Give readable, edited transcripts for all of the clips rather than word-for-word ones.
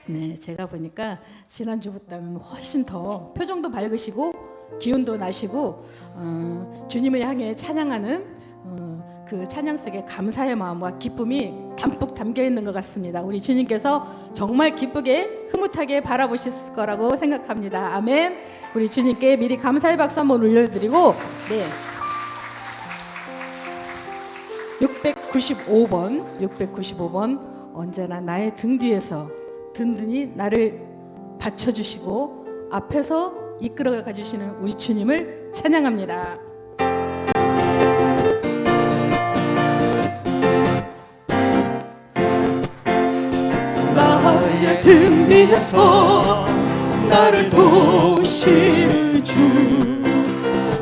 네, 제가 보니까 지난주보다는 훨씬 더 표정도 밝으시고 기운도 나시고 주님을 향해 찬양하는 그 찬양 속에 감사의 마음과 기쁨이 담뿍 담겨 있는 것 같습니다. 우리 주님께서 정말 기쁘게 흐뭇하게 바라보실 거라고 생각합니다. 아멘. 우리 주님께 미리 감사의 박수 한번 올려드리고, 네, 695번 언제나 나의 등 뒤에서 든든히 나를 받쳐주시고 앞에서 이끌어가 주시는 우리 주님을 찬양합니다. 나의 등 뒤에서 나를 도우시는 주,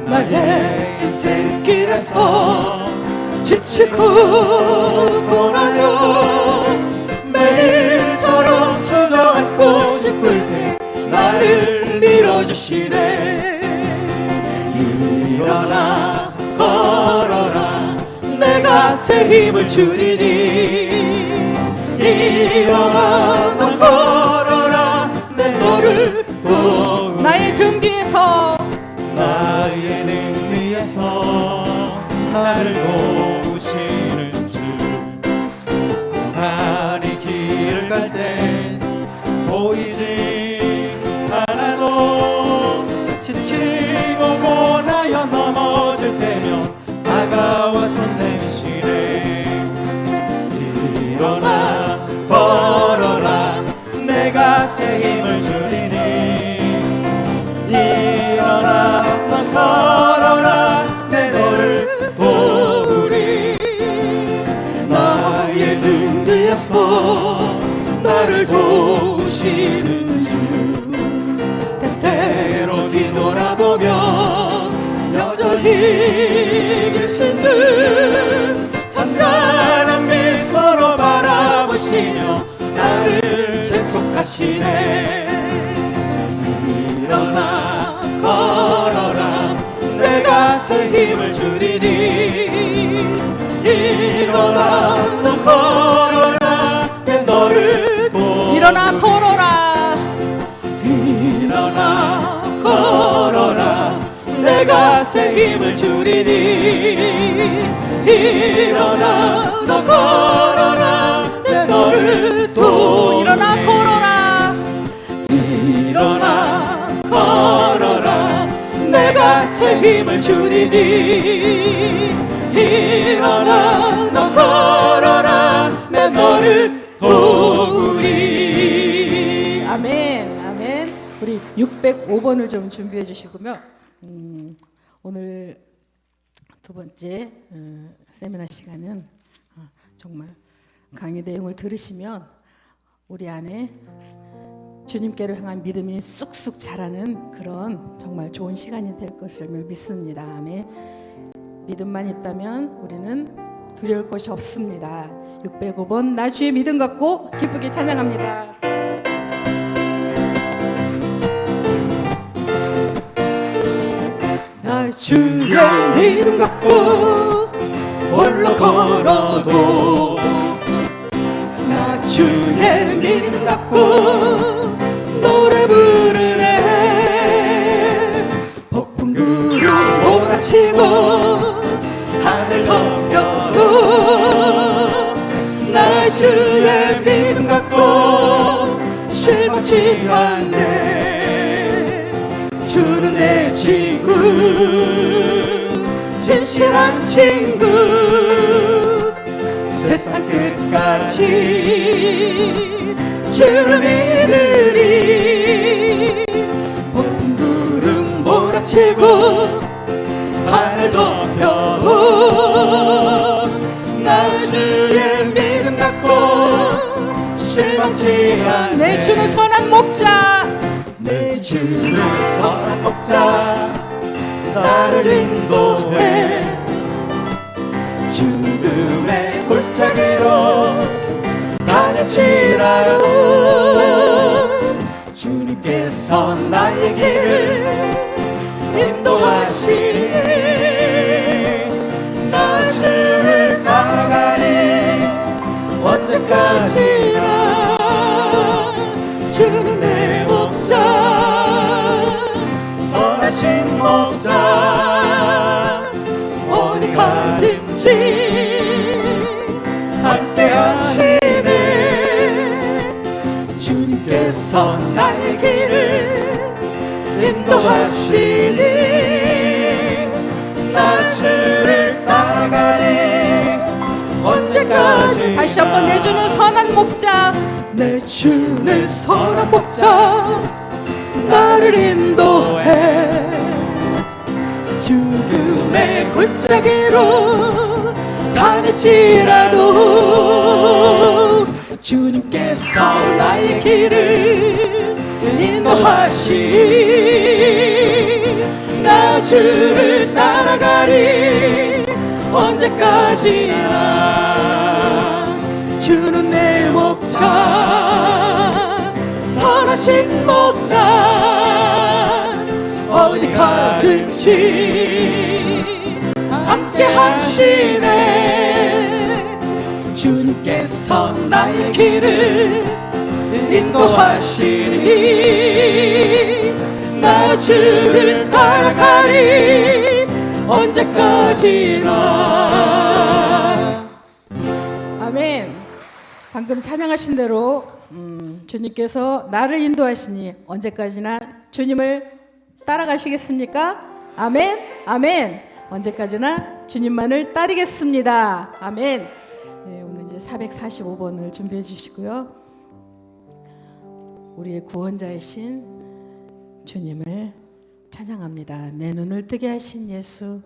나의 인생길에서 지치고 고나며 매일처럼 주저앉고 싶을 때 나를 밀어주시네. 일어나 걸어라, 내가 새 힘을 주리니. 일어나 너 걸어라, 내 너를 도. 나의 등 뒤에서, 나의 등 뒤에서 나를 도우시는 주, 고난의 길을 갈 때 보이지 않아도 지치고 고나여 넘어질 때면 다가와 손 내미시네. 일어나 걸어라, 내가 새 힘을 주리니. 일어나 넌 걸어라, 내 너를 도우리. 나의 등 뒤에서 나를 도우시는 주, 때때로 뒤돌아보면 여전히 계신 주, 잔잔한 미소로 바라보시며 나를 재촉하시네. 일어나 걸어라, 내가 새 힘을 주리니. 일어나 너 걸어라, 내 너를 도. 일어나 걸어라, 일어나 걸어라, 내가 새 힘을 주리니. 일어나 너 걸어라, 내 너를 도. 일어나 걸어라, 일어나 걸어라, 내가 새 힘을 주리니. 일어나 너 걸어라, 내 너를 도우리. 아멘, 아멘. 우리 605번을 좀 준비해 주시고요. 오늘 두 번째 세미나 시간은 정말 강의 내용을 들으시면 우리 안에 주님께로 향한 믿음이 쑥쑥 자라는 그런 정말 좋은 시간이 될 것을 믿습니다. 아멘. 믿음만 있다면 우리는 두려울 것이 없습니다. 605번 나 주의 믿음 갖고 기쁘게 찬양합니다. 나 주의 믿음 갖고 홀로 걸어도, 나 주의 믿음 갖고 노래 부르네. 폭풍 구름 몰아치고 하늘 덮여도 나 주의 믿음 갖고 실망치 않네. 주는 내 친구, 진실한 친구, 세상 끝까지 주를 믿으리. 폭풍 구름 몰아치고 하늘 덮여도 나 주의 믿음 갖고 실망치 않네. 내 주는 선한 목자, 내 주는 선한 목자, 나를 인도해. 죽음의 골짜기로 다닐지라도 주님께서 나의 길을 인도하시니. 나 주를 따라가니 언제까지나 주님께서 나의 길을 인도하시니 나 주를 따라가리. 언제까지 다시 한번 내 주는 선한 목자, 내 주는 선한 목자 나를 인도해. 죽음의 골짜기로 다닐지라도 주님께서 나의 길을 인도하시니 나 주를 따라가리. 언제까지나 주는 내 목자, 선하신 목자 어디 가든지 함께 하시네. 주님께서 나의 길을 인도하시니 나 주를 따라가리. 언제까지나. 아멘. 방금 찬양하신 대로 주님께서 나를 인도하시니 언제까지나 주님을 따라가시겠습니까? 아멘. 아멘. 언제까지나 주님만을 따르겠습니다. 아멘. 네, 오늘 이제 445번을 준비해 주시고요. 우리의 구원자이신 주님을 찬양합니다. 내 눈을 뜨게 하신 예수.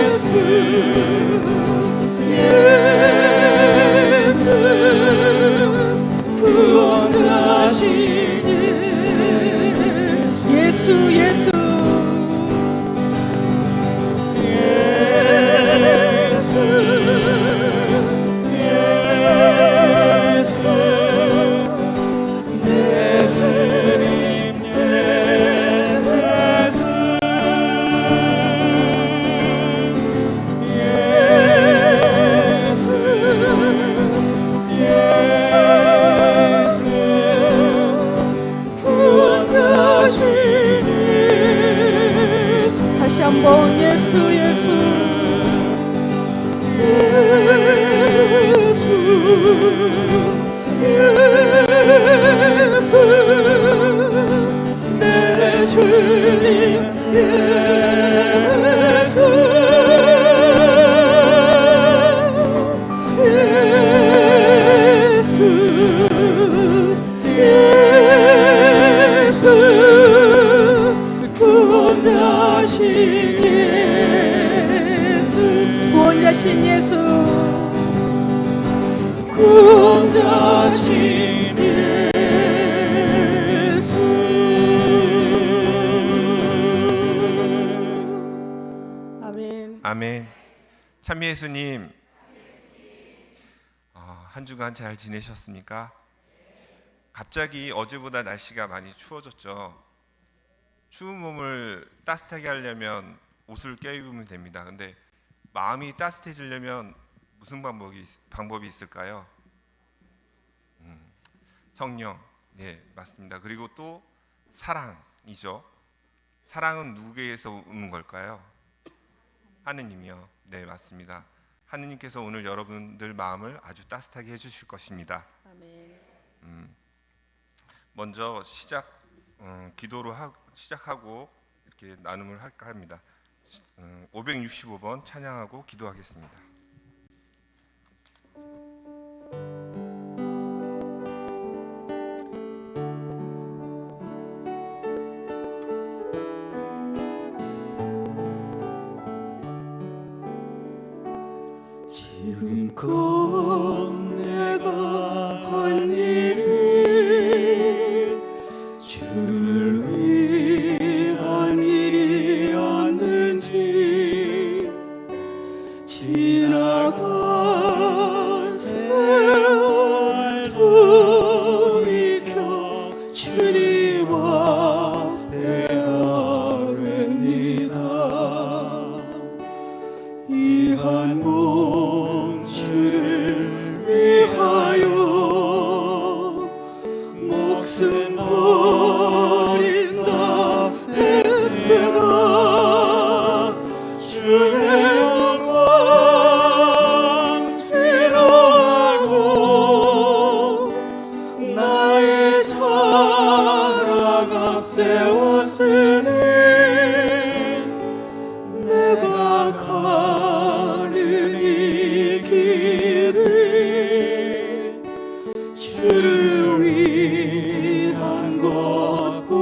예수 구원자신 예수, 구원자신 예수. 아멘. 아멘. 참 예수님, 한 주간 잘 지내셨습니까? 갑자기 어제보다 날씨가 많이 추워졌죠. 추운 몸을 따뜻하게 하려면 옷을 껴입으면 됩니다. 근데 마음이 따뜻해지려면 무슨 방법이 있을까요? 성령, 네, 맞습니다. 그리고 또 사랑이죠. 사랑은 누구에게서 오는 걸까요? 하느님이요. 네, 맞습니다. 하느님께서 오늘 여러분들 마음을 아주 따뜻하게 해주실 것입니다. 아멘. 먼저 기도로 시작하고 이렇게 나눔을 할까 합니다. 565번 찬양하고 기도하겠습니다. 지금껏 내가 한 일이 주를 위한 일이었는지, 지나간 세월 돌이켜 주님 앞에 아뢰니다. 이 한 몸 주를 위하여 목숨 버린다 했으나 주의 영광 뒤로하고 나의 자랑 앞세웠으니 내가 가는 이 길을 주를 위한 것보다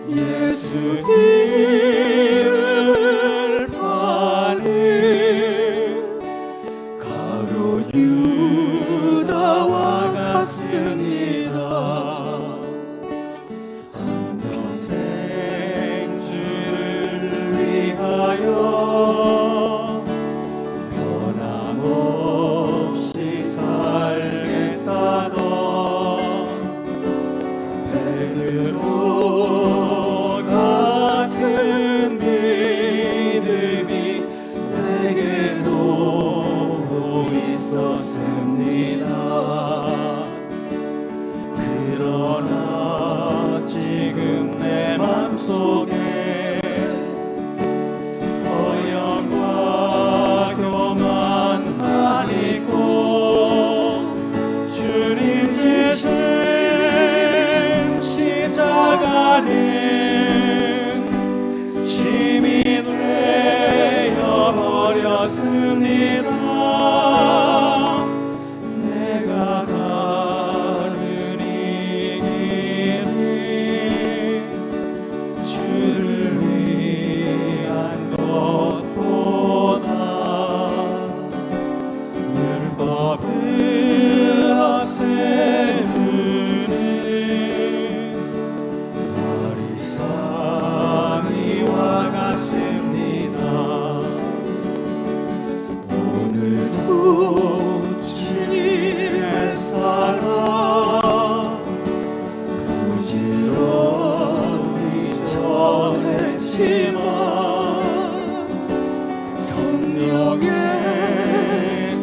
예수 이름을 파는 가룟 유다와 같습니다. 한평생 주를 위하여 변함없이 살겠다던 베드로 같은 믿음이 내게도 있었습니다. 그러나 지금 내 맘속에 허영과 교만만 있고 주님 지신 십자가는 짐이 되어버렸습니다. 내가 가는 이 길이 주를 위한 것보다 율법을 앞세우는 바리새인과 같습니다. 오늘도 주님의 사랑 부지런히 전했지만 성령의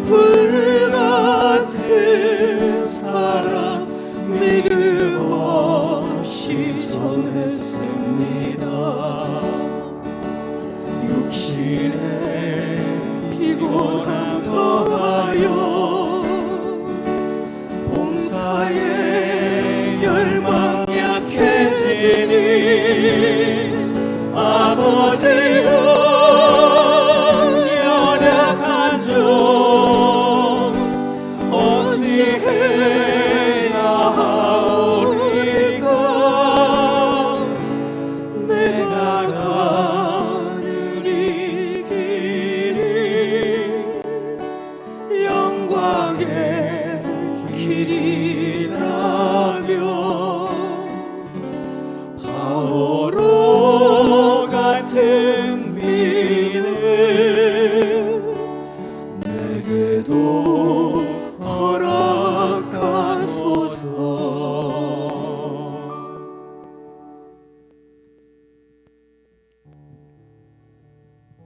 불 같은 사랑 믿음 없이 전했습니다. 육신의 피곤함 더하여 봉사의 열망 약해지니 아버지 같은 믿음을 내게도 허락하소서.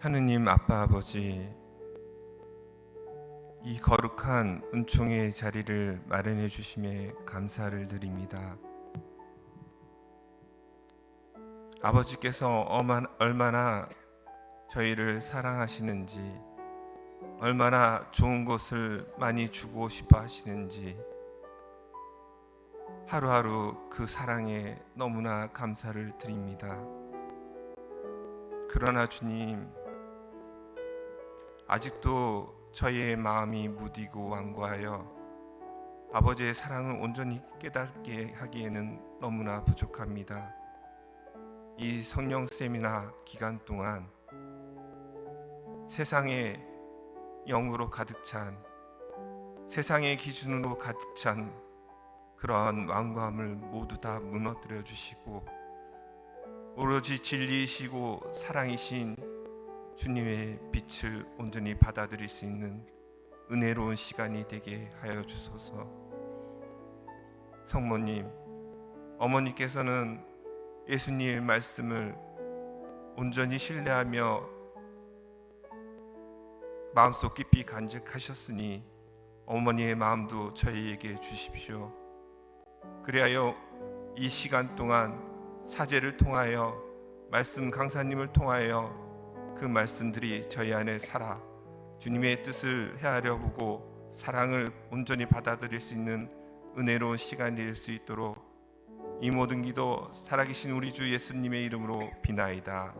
하느님 아빠 아버지, 이 거룩한 은총의 자리를 마련해 주심에 감사를 드립니다. 아버지께서 얼마나 저희를 사랑하시는지, 얼마나 좋은 것을 많이 주고 싶어 하시는지 하루하루 그 사랑에 너무나 감사를 드립니다. 그러나 주님, 아직도 저희의 마음이 무디고 완고하여 아버지의 사랑을 온전히 깨닫게 하기에는 너무나 부족합니다. 이 성령 세미나 기간 동안 세상의 영으로 가득 찬, 세상의 기준으로 가득 찬 그러한 완고함을 모두 다 무너뜨려 주시고 오로지 진리이시고 사랑이신 주님의 빛을 온전히 받아들일 수 있는 은혜로운 시간이 되게 하여 주소서. 성모님, 어머니께서는 예수님의 말씀을 온전히 신뢰하며 마음속 깊이 간직하셨으니 어머니의 마음도 저희에게 주십시오. 그리하여 이 시간 동안 사제를 통하여 말씀 강사님을 통하여 그 말씀들이 저희 안에 살아 주님의 뜻을 헤아려 보고 사랑을 온전히 받아들일 수 있는 은혜로운 시간이 될 수 있도록 이 모든 기도 살아계신 우리 주 예수님의 이름으로 비나이다.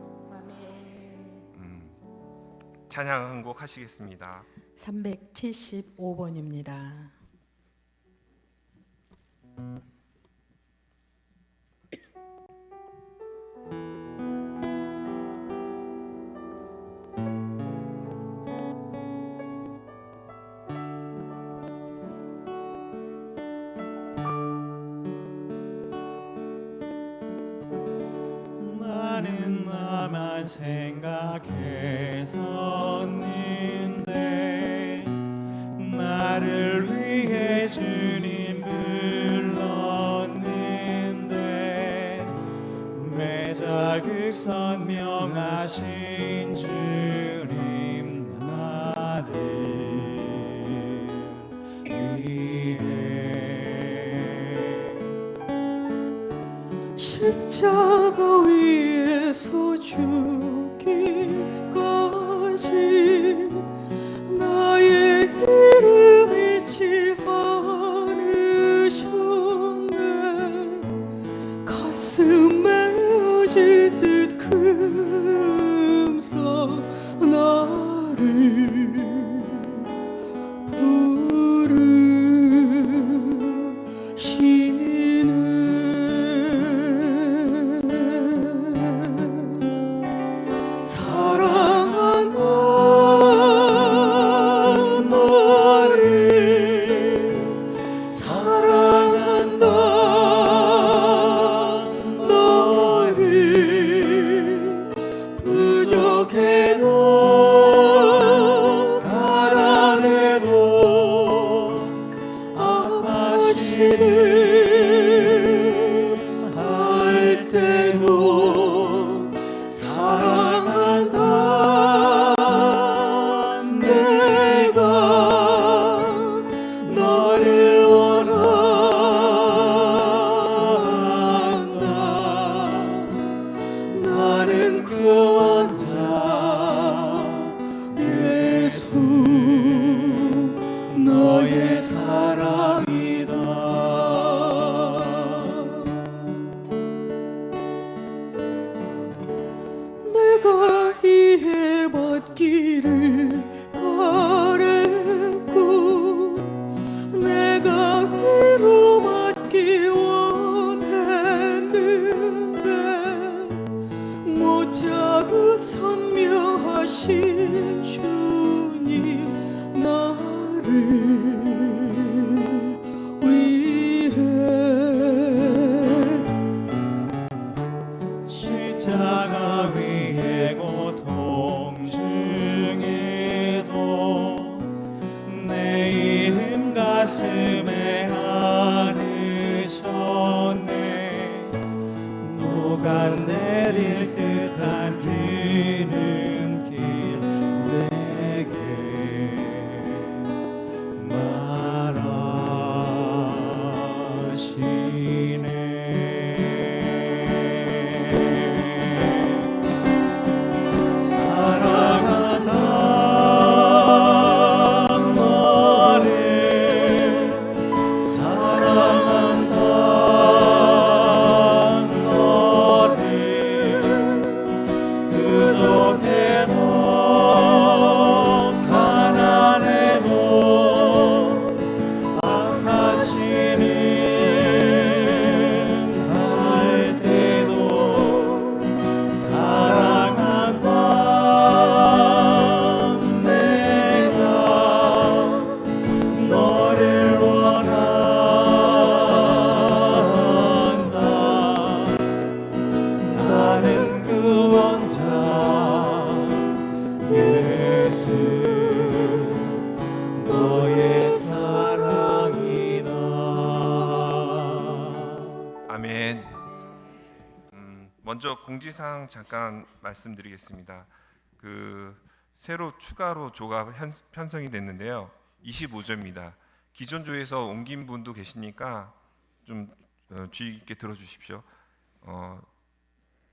찬양 한 곡 하시겠습니다. 375번입니다. 나는 나만 생각했었는데 나를 위해 주님 불렀는데 매자극 선명하신 주님 나를 위해 십자가 위에서 죽기까지 나의 이름 잊지 않으셨네. 가슴 메어질 듯 금서 나를 부족해도 가난해도 아파시는 할 때도 사랑한다. 내가 너를 원한다. 나는 구원자 예수 너의 사랑이다. 내가 이해받기를 바랬고 내가 위로받기 원했는데 못자극 선명하신 주님 나를 위해 십자가 위에 길 내게 말하시네. 사랑한다 너를 사랑한다 너를 부족해도 가난해도 악하시는 할 때도 사랑한다 내가 너를 원한다. 나는 그 원자 예수 너의 사랑이다. 아멘. 먼저 공지사항 잠깐 말씀드리겠습니다. 새로 추가로 조가 편성이 됐는데요. 25조입니다. 기존 조에서 옮긴 분도 계시니까 좀 주의 깊게 들어주십시오.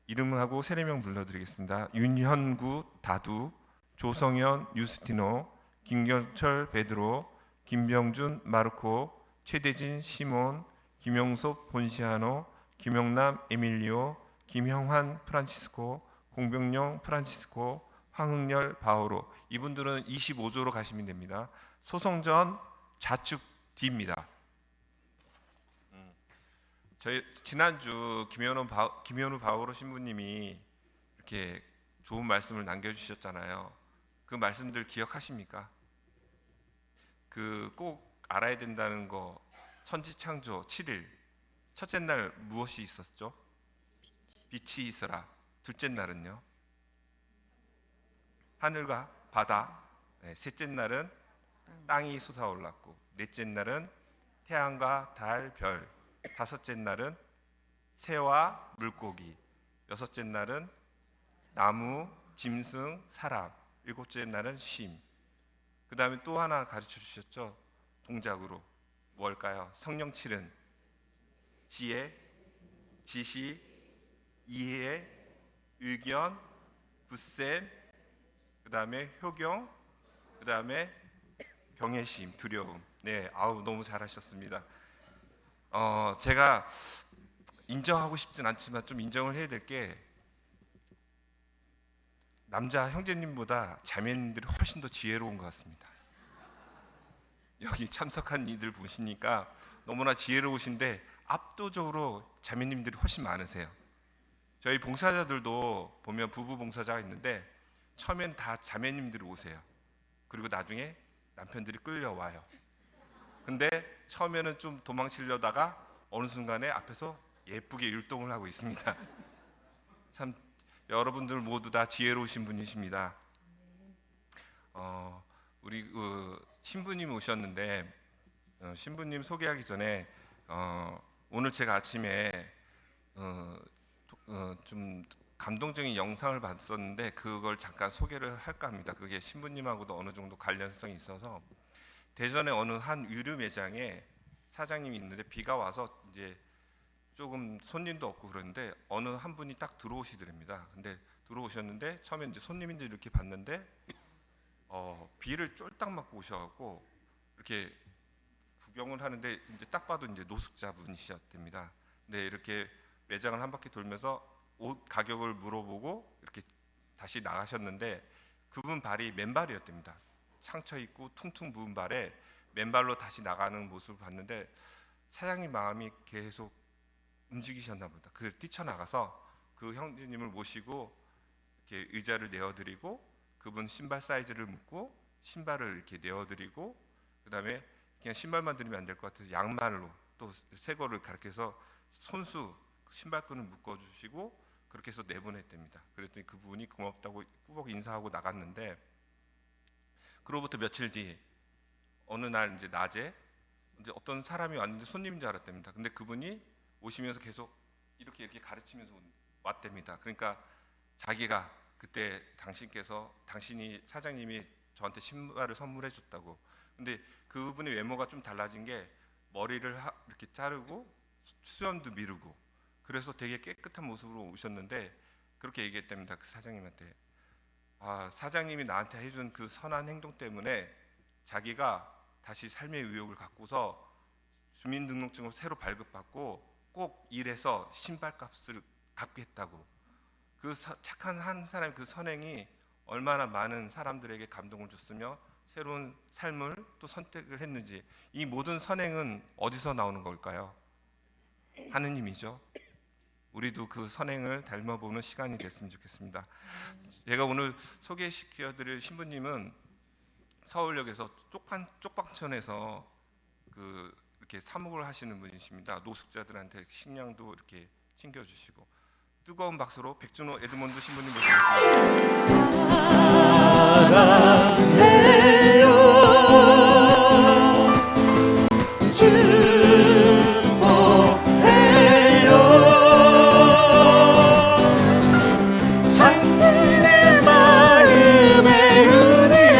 이름하고 세례명 불러드리겠습니다. 윤현구 다두, 조성현 유스티노, 김경철 베드로, 김병준 마르코, 최대진 시몬, 김용섭 본시아노, 김영남 에밀리오, 김형환 프란치스코, 공병영 프란치스코, 황흥열 바오로. 이분들은 25조로 가시면 됩니다. 소송전 좌측 뒤입니다. 저희 지난주 김현우 바오로 신부님이 이렇게 좋은 말씀을 남겨주셨잖아요. 그 말씀들 기억하십니까? 꼭 알아야 된다는 거. 천지창조 7일 첫째 날 무엇이 있었죠? 빛이 있어라. 둘째 날은요? 하늘과 바다. 셋째 날은 땅이 솟아올랐고, 넷째 날은 태양과 달, 별. 다섯째 날은 새와 물고기. 여섯째 날은 나무, 짐승, 사람. 일곱째 날은 쉼. 그 다음에 또 하나 가르쳐 주셨죠? 동작으로. 뭘까요? 성령칠은 지혜, 지시, 이해, 의견, 굳셈, 그 다음에 효경, 그 다음에 경외심, 두려움. 네, 너무 잘하셨습니다. 제가 인정하고 싶진 않지만 좀 인정을 해야 될 게, 남자 형제님보다 자매님들이 훨씬 더 지혜로운 것 같습니다. 여기 참석한 이들 보시니까 너무나 지혜로우신데 압도적으로 자매님들이 훨씬 많으세요. 저희 봉사자들도 보면 부부 봉사자가 있는데 처음엔 다 자매님들이 오세요. 그리고 나중에 남편들이 끌려와요. 근데 처음에는 좀 도망치려다가 어느 순간에 앞에서 예쁘게 율동을 하고 있습니다. 참 여러분들 모두 다 지혜로우신 분이십니다. 우리 신부님 오셨는데 신부님 소개하기 전에 오늘 제가 아침에 좀 감동적인 영상을 봤었는데 그걸 잠깐 소개를 할까 합니다. 그게 신부님하고도 어느 정도 관련성이 있어서, 대전의 어느 한 의류 매장에 사장님이 있는데 비가 와서 이제 조금 손님도 없고 그러는데 어느 한 분이 딱 들어오시더랍니다. 근데 들어오셨는데 처음에 이제 손님인지 이렇게 봤는데 비를 쫄딱 맞고 오셔갖고 이렇게 구경을 하는데 이제 딱 봐도 이제 노숙자분이셨답니다. 근데 이렇게 매장을 한 바퀴 돌면서 옷 가격을 물어보고 이렇게 다시 나가셨는데 그분 발이 맨발이었답니다. 상처 있고 퉁퉁 부은 발에 맨발로 다시 나가는 모습을 봤는데 사장님 마음이 계속 움직이셨나 보다. 뛰쳐나가서 그 형제님을 모시고 이렇게 의자를 내어드리고 그분 신발 사이즈를 묻고 신발을 이렇게 내어드리고 그다음에 그냥 신발만 드리면 안 될 것 같아서 양말로 또 새 거를 가르쳐서 손수 신발끈을 묶어주시고 그렇게 해서 내보냈답니다. 그랬더니 그분이 고맙다고 꾸벅 인사하고 나갔는데, 그로부터 며칠 뒤 어느 날 이제 낮에 이제 어떤 사람이 왔는데 손님인 줄 알았답니다. 근데 그분이 오시면서 계속 이렇게 가르치면서 왔답니다. 그러니까 자기가 그때 당신이 사장님이 저한테 신발을 선물해 줬다고. 근데 그분의 외모가 좀 달라진 게 머리를 이렇게 자르고 수염도 미루고 그래서 되게 깨끗한 모습으로 오셨는데 그렇게 얘기했답니다. 그 사장님한테. 사장님이 나한테 해준 그 선한 행동 때문에 자기가 다시 삶의 의욕을 갖고서 주민등록증을 새로 발급받고 꼭 일해서 신발값을 갚겠다고. 그 착한 한 사람의 그 선행이 얼마나 많은 사람들에게 감동을 줬으며 새로운 삶을 또 선택을 했는지. 이 모든 선행은 어디서 나오는 걸까요? 하느님이죠. 우리도 그 선행을 닮아보는 시간이 됐으면 좋겠습니다. 제가 오늘 소개시켜드릴 신부님은 서울역에서 쪽방촌에서 이렇게 사목을 하시는 분이십니다. 노숙자들한테 식량도 이렇게 챙겨주시고. 뜨거운 박수로 백준호 에드몬드 신부님 모시겠습니다. 당신의 마음에 의리에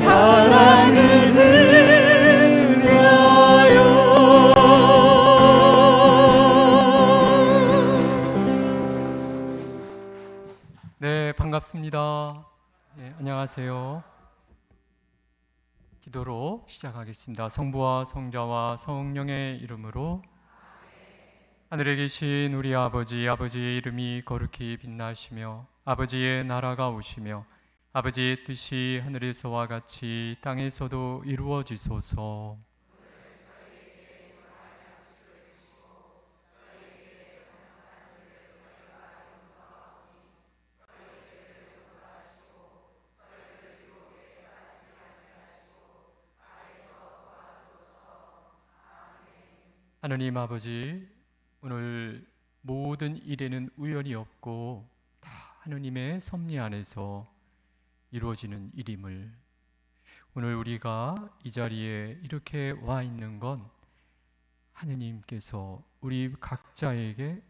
사랑을 드려요. 네, 반갑습니다. 네, 안녕하세요. 기도로 시작하겠습니다. 성부와 성자와 성령의 이름으로. 하늘에 계신 우리 아버지의 이름이 거룩히 빛나시며 아버지의 나라가 오시며 아버지의 뜻이 하늘에서와 같이 땅에서도 이루어지소서. 하느님 아버지, 오늘 모든 일에는 우연이 없고 다 하느님의 섭리 안에서 이루어지는 일임을, 오늘 우리가 이 자리에 이렇게 와 있는 건 하느님께서 우리 각자에게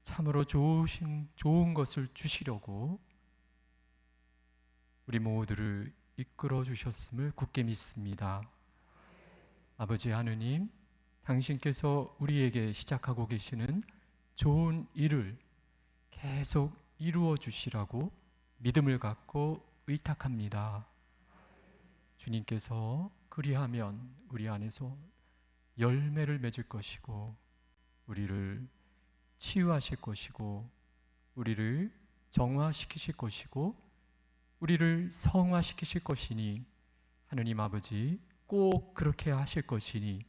참으로 좋은 것을 주시려고 우리 모두를 이끌어 주셨음을 굳게 믿습니다. 아버지 하느님, 당신께서 우리에게 시작하고 계시는 좋은 일을 계속 이루어 주시라고 믿음을 갖고 의탁합니다. 주님께서 그리하면 우리 안에서 열매를 맺을 것이고 우리를 치유하실 것이고 우리를 정화시키실 것이고 우리를 성화시키실 것이니 하느님 아버지 꼭 그렇게 하실 것이니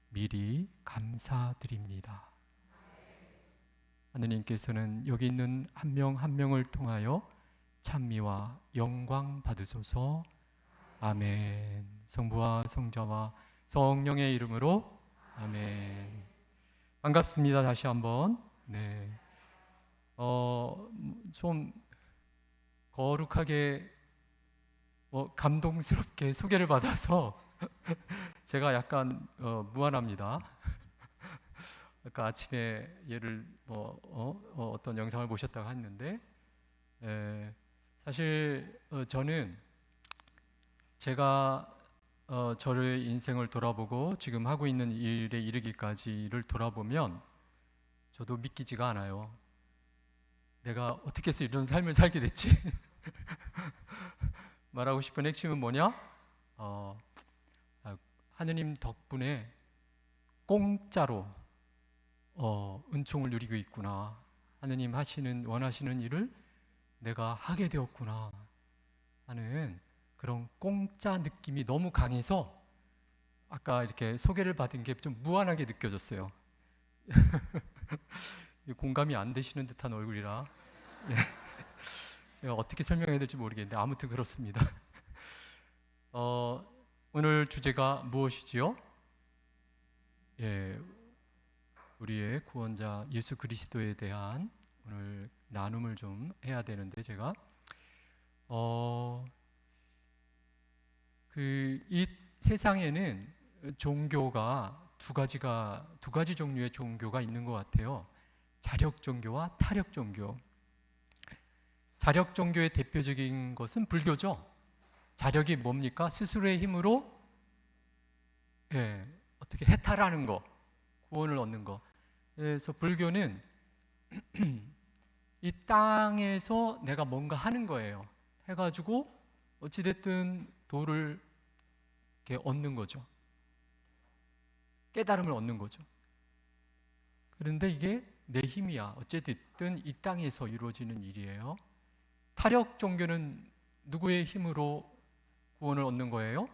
미리 감사드립니다. 하느님께서는 여기 있는 한 명 한 명을 통하여 찬미와 영광 받으소서. 아멘. 성부와 성자와 성령의 이름으로 아멘. 반갑습니다. 다시 한번. 네. 좀 거룩하게 감동스럽게 소개를 받아서 제가 약간 무안합니다. 아까 아침에 얘를 어떤 영상을 보셨다고 했는데 사실 저는 제가 저를 인생을 돌아보고 지금 하고 있는 일에 이르기까지를 돌아보면 저도 믿기지가 않아요. 내가 어떻게 해서 이런 삶을 살게 됐지? 말하고 싶은 핵심은 뭐냐? 하느님 덕분에 공짜로 은총을 누리고 있구나. 하느님 원하시는 일을 내가 하게 되었구나 하는 그런 공짜 느낌이 너무 강해서 아까 이렇게 소개를 받은 게 좀 무안하게 느껴졌어요. 공감이 안 되시는 듯한 얼굴이라 제가 어떻게 설명해야 될지 모르겠는데 아무튼 그렇습니다. 오늘 주제가 무엇이지요? 우리의 구원자 예수 그리스도에 대한 오늘 나눔을 좀 해야 되는데 제가 이 세상에는 종교가 두 가지 종류의 종교가 있는 것 같아요. 자력 종교와 타력 종교. 자력 종교의 대표적인 것은 불교죠. 자력이 뭡니까? 스스로의 힘으로 어떻게 해탈하는 거, 구원을 얻는 거. 그래서 불교는 이 땅에서 내가 뭔가 하는 거예요. 해가지고 어찌됐든 도를 이렇게 얻는 거죠. 깨달음을 얻는 거죠. 그런데 이게 내 힘이야. 어쨌든 이 땅에서 이루어지는 일이에요. 타력 종교는 누구의 힘으로 구원을 얻는 거예요?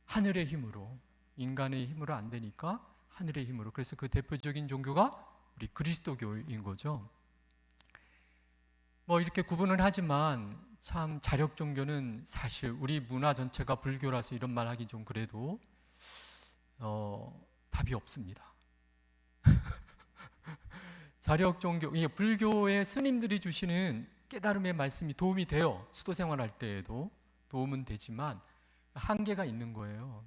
하늘의 힘으로. 인간의 힘으로 안 되니까 하늘의 힘으로. 그래서 그 대표적인 종교가 우리 그리스도교인 거죠. 뭐 이렇게 구분을 하지만 참 자력 종교는 사실 우리 문화 전체가 불교라서 이런 말 하기 좀 그래도 답이 없습니다. 자력 종교, 이게 불교의 스님들이 주시는 깨달음의 말씀이 도움이 돼요. 수도 생활할 때에도 도움은 되지만 한계가 있는 거예요.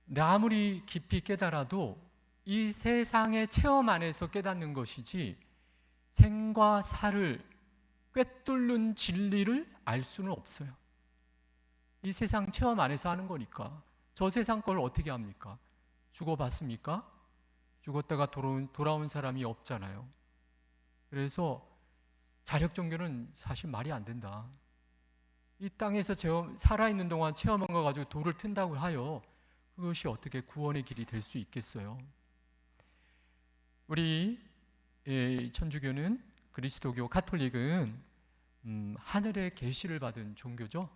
근데 아무리 깊이 깨달아도 이 세상의 체험 안에서 깨닫는 것이지 생과 사를 꿰뚫는 진리를 알 수는 없어요. 이 세상 체험 안에서 하는 거니까. 저 세상 걸 어떻게 합니까? 죽어봤습니까? 죽었다가 돌아온 사람이 없잖아요. 그래서 자력 종교는 사실 말이 안 된다. 이 땅에서 살아있는 동안 체험한 거 가지고 돌을 튼다고 하여 그것이 어떻게 구원의 길이 될 수 있겠어요? 우리 천주교는, 그리스도교, 가톨릭은 하늘의 계시를 받은 종교죠.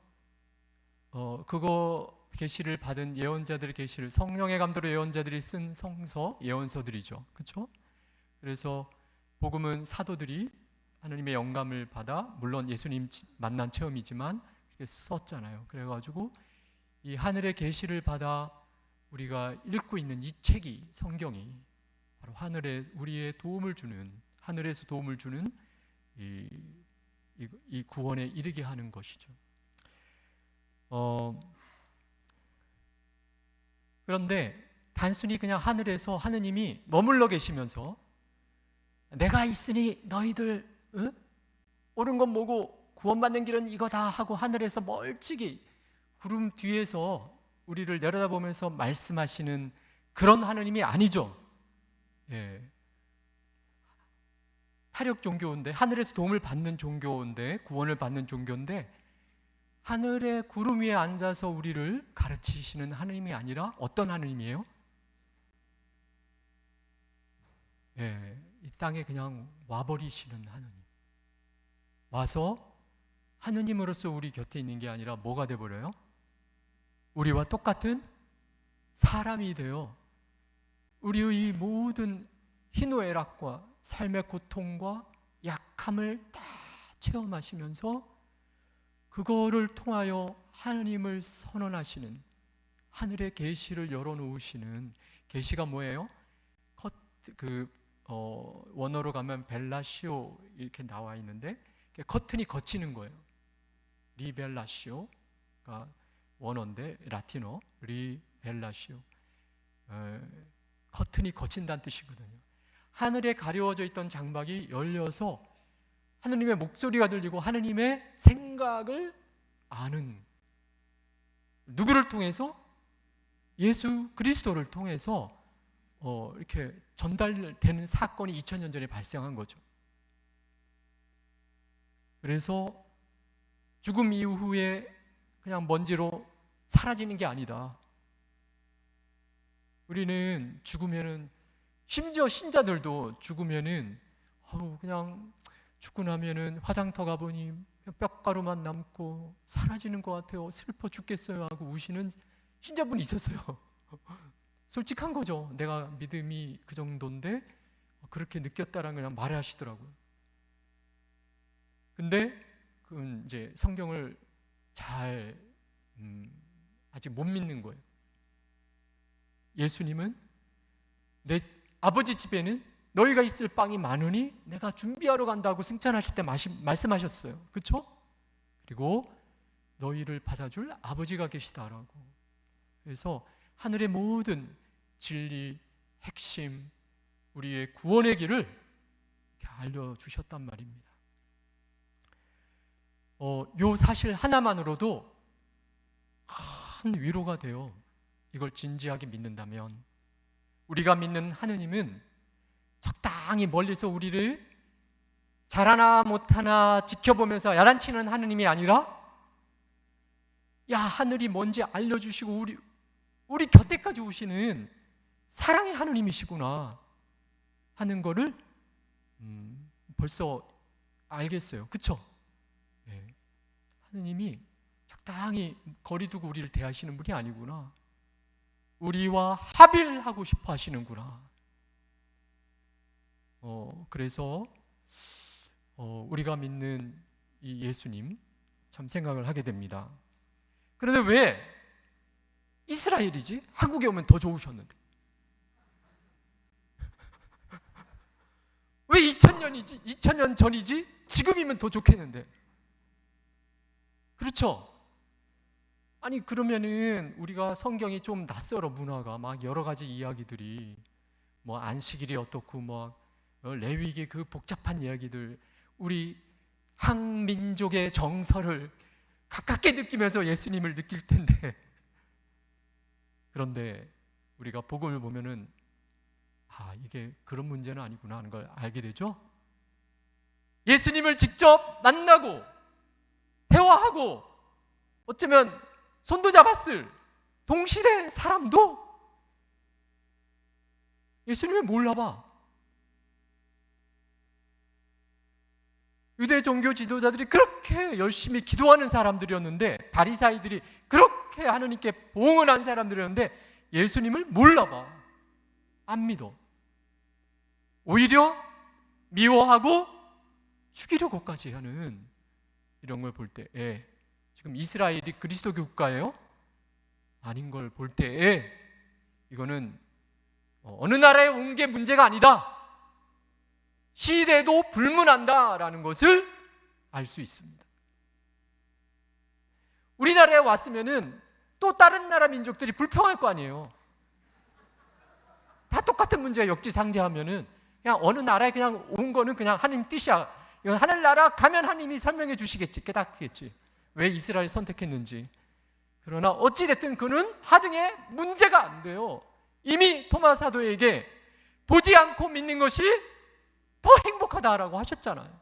그거 계시를 받은 예언자들의 계시를, 성령의 감도로 예언자들이 쓴 성서, 예언서들이죠. 그렇죠? 그래서 복음은 사도들이 하나님의 영감을 받아, 물론 예수님 만난 체험이지만 이렇게 썼잖아요. 그래가지고 이 하늘의 계시를 받아 우리가 읽고 있는 이 책이, 성경이 바로 하늘에 우리의 도움을 주는, 하늘에서 도움을 주는 이 구원에 이르게 하는 것이죠. 그런데 단순히 그냥 하늘에서 하느님이 머물러 계시면서 내가 있으니 너희들 옳은 건 뭐고 구원받는 길은 이거다 하고 하늘에서 멀찍이 구름 뒤에서 우리를 내려다보면서 말씀하시는 그런 하느님이 아니죠. 타력 종교인데, 하늘에서 도움을 받는 종교인데, 구원을 받는 종교인데 하늘의 구름 위에 앉아서 우리를 가르치시는 하느님이 아니라 어떤 하느님이에요? 이 땅에 그냥 와버리시는 하느님. 와서 하느님으로서 우리 곁에 있는 게 아니라 뭐가 돼버려요? 우리와 똑같은 사람이 되어 우리의 모든 희노애락과 삶의 고통과 약함을 다 체험하시면서 그거를 통하여 하느님을 선언하시는, 하늘의 계시를 열어놓으시는, 계시가 뭐예요? 원어로 가면 벨라시오 이렇게 나와 있는데 커튼이 걷히는 거예요. 리벨라시오가 원어인데 라틴어 리벨라시오, 커튼이 걷힌다는 뜻이거든요. 하늘에 가려워져 있던 장막이 열려서 하느님의 목소리가 들리고 하느님의 생각을 아는, 누구를 통해서? 예수 그리스도를 통해서 이렇게 전달되는 사건이 2000년 전에 발생한 거죠. 그래서 죽음 이후에 그냥 먼지로 사라지는 게 아니다. 우리는 죽으면은, 심지어 신자들도 죽으면은 그냥 죽고 나면은 화장터 가보니 뼈가루만 남고 사라지는 것 같아요. 슬퍼 죽겠어요 하고 우시는 신자분이 있었어요. 솔직한 거죠. 내가 믿음이 그 정도인데 그렇게 느꼈다라는 그냥 말하시더라고요. 근데 그건 이제 성경을 잘 아직 못 믿는 거예요. 예수님은 내 아버지 집에는 너희가 있을 빵이 많으니 내가 준비하러 간다고 승천하실 때 말씀하셨어요. 그렇죠? 그리고 너희를 받아줄 아버지가 계시다라고. 그래서 하늘의 모든 진리, 핵심, 우리의 구원의 길을 이렇게 알려주셨단 말입니다. 요 사실 하나만으로도 큰 위로가 돼요. 이걸 진지하게 믿는다면. 우리가 믿는 하느님은 적당히 멀리서 우리를 잘하나 못하나 지켜보면서 야단치는 하느님이 아니라, 야, 하늘이 뭔지 알려주시고 우리 곁에까지 오시는 사랑의 하느님이시구나 하는 거를 벌써 알겠어요. 그쵸? 네. 하느님이 적당히 거리 두고 우리를 대하시는 분이 아니구나. 우리와 합일하고 싶어 하시는구나. 그래서 우리가 믿는 이 예수님 참 생각을 하게 됩니다. 그런데 왜 이스라엘이지? 한국에 오면 더 좋으셨는데. 왜 2000년이지? 2000년 전이지? 지금이면 더 좋겠는데. 그렇죠? 아니, 그러면은 우리가 성경이 좀 낯설어, 문화가 막 여러 가지 이야기들이 뭐 안식일이 어떻고 뭐 레위기 그 복잡한 이야기들, 우리 한민족의 정서를 가깝게 느끼면서 예수님을 느낄 텐데, 그런데 우리가 복음을 보면은 이게 그런 문제는 아니구나 하는 걸 알게 되죠. 예수님을 직접 만나고 대화하고 어쩌면 손도 잡았을 동시대 사람도 예수님을 몰라봐. 유대 종교 지도자들이 그렇게 열심히 기도하는 사람들이었는데, 바리사이들이 그렇게 하느님께 봉헌한 사람들이었는데 예수님을 몰라봐. 안 믿어. 오히려 미워하고 죽이려고까지 하는 이런 걸 볼 때에, 지금 이스라엘이 그리스도교 국가예요? 아닌 걸 볼 때에 이거는 어느 나라에 온 게 문제가 아니다, 시대도 불문한다라는 것을 알 수 있습니다. 우리나라에 왔으면은 또 다른 나라 민족들이 불평할 거 아니에요. 다 똑같은 문제가 역지상제하면은 그냥 어느 나라에 그냥 온 거는 그냥 하나님 뜻이야. 이건 하늘나라 가면 하나님이 설명해 주시겠지, 깨닫겠지, 왜 이스라엘 선택했는지. 그러나 어찌됐든 그는 하등의 문제가 안 돼요. 이미 토마 사도에게 보지 않고 믿는 것이 더 행복하다라고 하셨잖아요.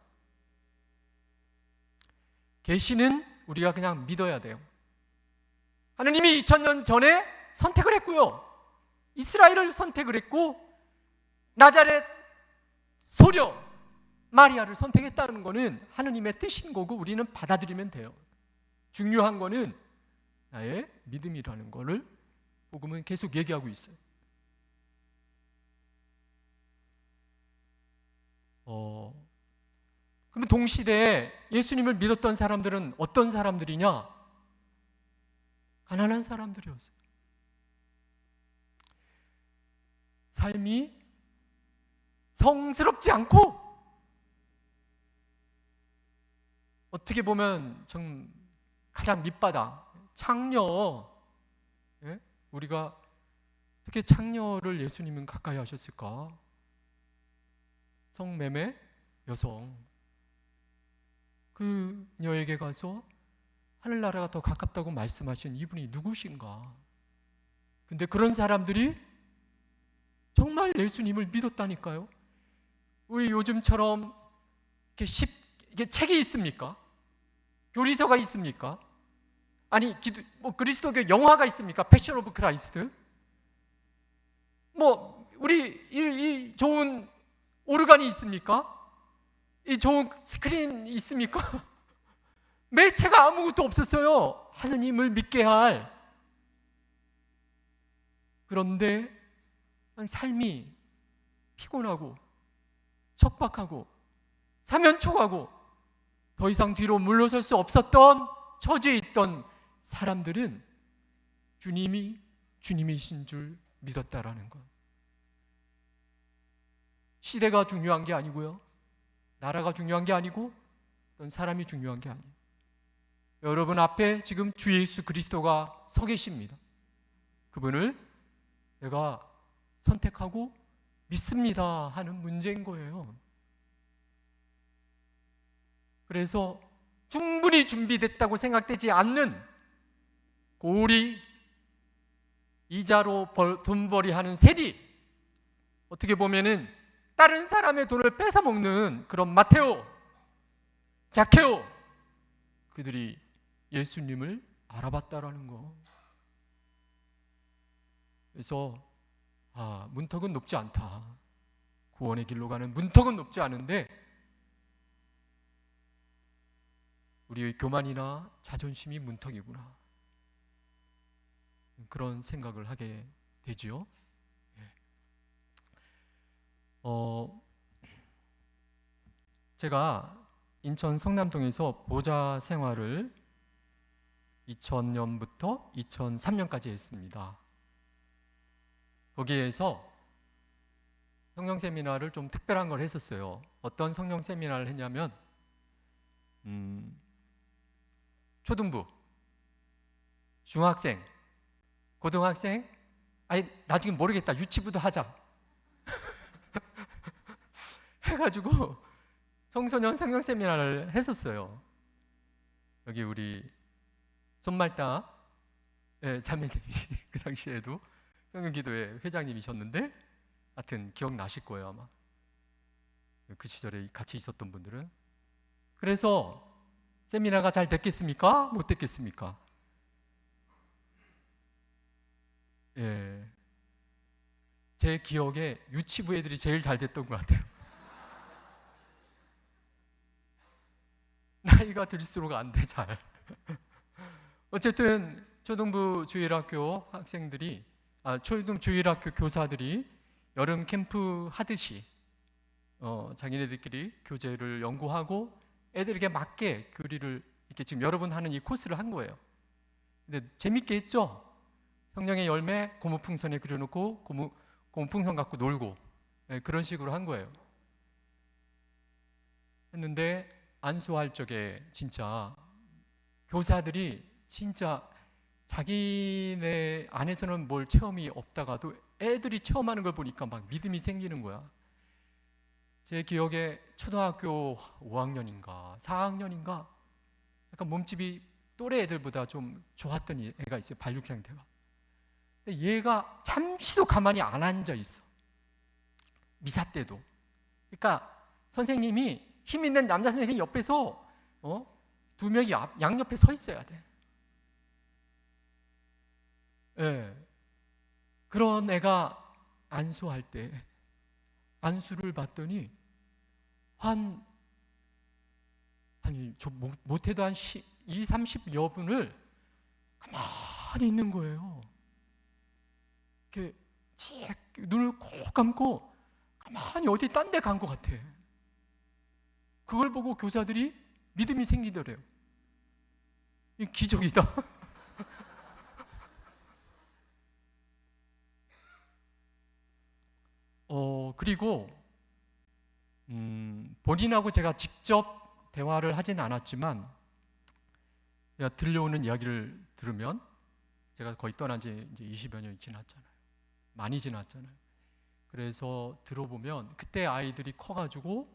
계시는 우리가 그냥 믿어야 돼요. 하느님이 2000년 전에 선택을 했고요, 이스라엘을 선택을 했고, 나자렛 소녀 마리아를 선택했다는 것은 하느님의 뜻인 거고 우리는 받아들이면 돼요. 중요한 거는 나의 믿음이라는 것을 복음은 계속 얘기하고 있어요. 그러면 동시대에 예수님을 믿었던 사람들은 어떤 사람들이냐? 가난한 사람들이었어요. 삶이 성스럽지 않고, 어떻게 보면 좀 가장 밑바닥, 창녀. 예? 우리가 어떻게 창녀를 예수님은 가까이 하셨을까? 성매매 여성, 그녀에게 가서 하늘나라가 더 가깝다고 말씀하신 이분이 누구신가? 근데 그런 사람들이 정말 예수님을 믿었다니까요. 우리 요즘처럼 이게 책이 있습니까? 교리서가 있습니까? 아니, 그리스도교 영화가 있습니까? 패션 오브 크라이스트? 우리 이 좋은 오르간이 있습니까? 이 좋은 스크린 있습니까? 매체가 아무것도 없었어요. 하느님을 믿게 할. 그런데 삶이 피곤하고 척박하고 사면초가고 더 이상 뒤로 물러설 수 없었던 처지에 있던 사람들은 주님이 주님이신 줄 믿었다라는 것. 시대가 중요한 게 아니고요, 나라가 중요한 게 아니고, 어떤 사람이 중요한 게 아니에요. 여러분 앞에 지금 주 예수 그리스도가 서 계십니다. 그분을 내가 선택하고 믿습니다 하는 문제인 거예요. 그래서 충분히 준비됐다고 생각되지 않는 고리, 이자로 돈벌이 하는 세리, 어떻게 보면은 다른 사람의 돈을 뺏어 먹는 그런 마테오, 자케오, 그들이 예수님을 알아봤다라는 거. 그래서 문턱은 높지 않다. 구원의 길로 가는 문턱은 높지 않은데 우리의 교만이나 자존심이 문턱이구나. 그런 생각을 하게 되지요. 제가 인천 성남동에서 보좌 생활을 2000년부터 2003년까지 했습니다. 거기에서 성령 세미나를 좀 특별한 걸 했었어요. 어떤 성령 세미나를 했냐면 초등부, 중학생, 고등학생, 나중에 모르겠다, 유치부도 하자 해가지고 청소년 성령 세미나를 했었어요. 여기 우리 손말따 자매님이 그 당시에도 성령기도회 회장님이셨는데, 하여튼 기억나실 거예요 아마. 그 시절에 같이 있었던 분들은. 그래서 세미나가 잘 됐겠습니까? 못 됐겠습니까? 제 기억에 유치부 애들이 제일 잘 됐던 것 같아요. 나이가 들수록 안 돼, 잘. 어쨌든 초등부 주일학교 학생들이, 초등 주일학교 교사들이 여름 캠프 하듯이 자기네들끼리 교재를 연구하고 애들에게 맞게 교리를 이렇게 지금 여러분 하는 이 코스를 한 거예요. 근데 재밌게 했죠? 성령의 열매 고무풍선에 그려놓고 고무풍선 갖고 놀고, 그런 식으로 한 거예요. 했는데 안수할 적에 진짜 교사들이 진짜 자기네 안에서는 뭘 체험이 없다가도 애들이 체험하는 걸 보니까 막 믿음이 생기는 거야. 제 기억에 초등학교 5학년인가 4학년인가 약간 몸집이 또래 애들보다 좀 좋았던 애가 있어요. 발육 상태가. 근데 얘가 잠시도 가만히 안 앉아 있어. 미사 때도. 그러니까 선생님이 힘 있는 남자 선생님 옆에서 두 명이 양옆에 서 있어야 돼. 그런 애가 안수할 때 안수를 받더니 못해도 한 20, 30여 분을 가만히 있는 거예요. 이렇게 눈을 꼭 감고 가만히 어디 딴 데 간 것 같아. 그걸 보고 교사들이 믿음이 생기더래요. 이 기적이다. 그리고 본인하고 제가 직접 대화를 하진 않았지만 들려오는 이야기를 들으면, 제가 거의 떠난 지 이제 20여 년이 지났잖아요. 많이 지났잖아요. 그래서 들어보면 그때 아이들이 커가지고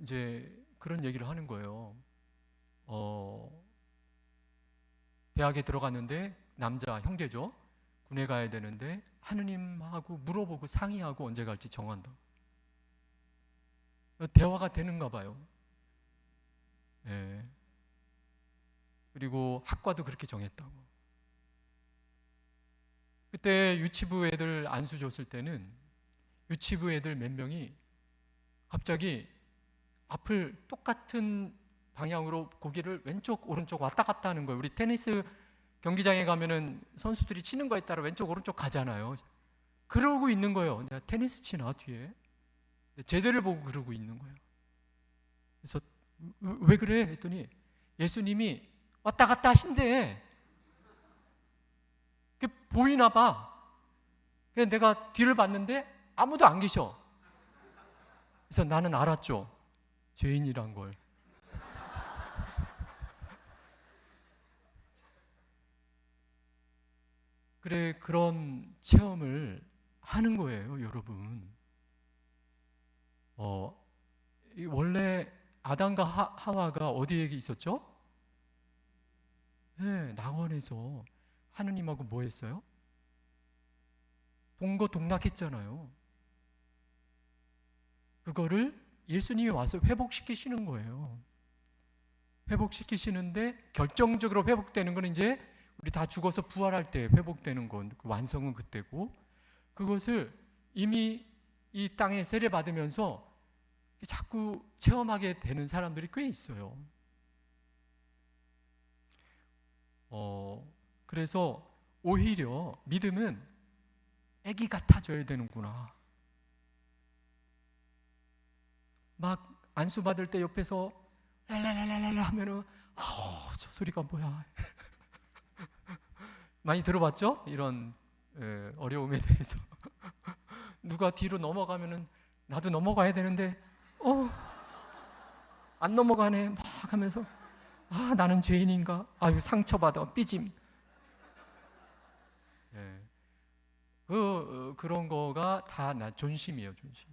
이제 그런 얘기를 하는 거예요. 대학에 들어갔는데 남자 형제죠. 군에 가야 되는데 하느님하고 물어보고 상의하고 언제 갈지 정한다. 대화가 되는가 봐요. 그리고 학과도 그렇게 정했다고. 그때 유치부 애들 안수 줬을 때는 유치부 애들 몇 명이 갑자기 앞을 똑같은 방향으로 고개를 왼쪽 오른쪽 왔다 갔다 하는 거예요. 우리 테니스 경기장에 가면은 선수들이 치는 거에 따라 왼쪽 오른쪽 가잖아요. 그러고 있는 거예요. 내가 테니스 치나 뒤에 제대를 보고 그러고 있는 거예요. 그래서 왜 그래? 했더니 예수님이 왔다 갔다 하신대. 그게 보이나 봐. 그래서 내가 뒤를 봤는데 아무도 안 계셔. 그래서 나는 알았죠. 죄인이란 걸. 그래, 그런 체험을 하는 거예요, 여러분. 원래 아담과 하와가 어디에 있었죠? 네, 낙원에서 하느님하고 뭐 했어요? 동거동락했잖아요. 그거를 예수님이 와서 회복시키시는 거예요. 회복시키시는데 결정적으로 회복되는 건 이제 우리 다 죽어서 부활할 때 회복되는 건 그 완성은 그때고, 그것을 이미 이 땅에 세례받으면서 자꾸 체험하게 되는 사람들이 꽤 있어요. 그래서 오히려 믿음은 애기 같아져야 되는구나. 막 안수 받을 때 옆에서 랄랄랄랄라 하면은 저 소리가 뭐야. 많이 들어봤죠? 이런 어려움에 대해서. 누가 뒤로 넘어가면은 나도 넘어가야 되는데 안 넘어가네 막 하면서 나는 죄인인가? 아유 상처받아 삐짐. 그런 거가 다 존심이에요, 존심.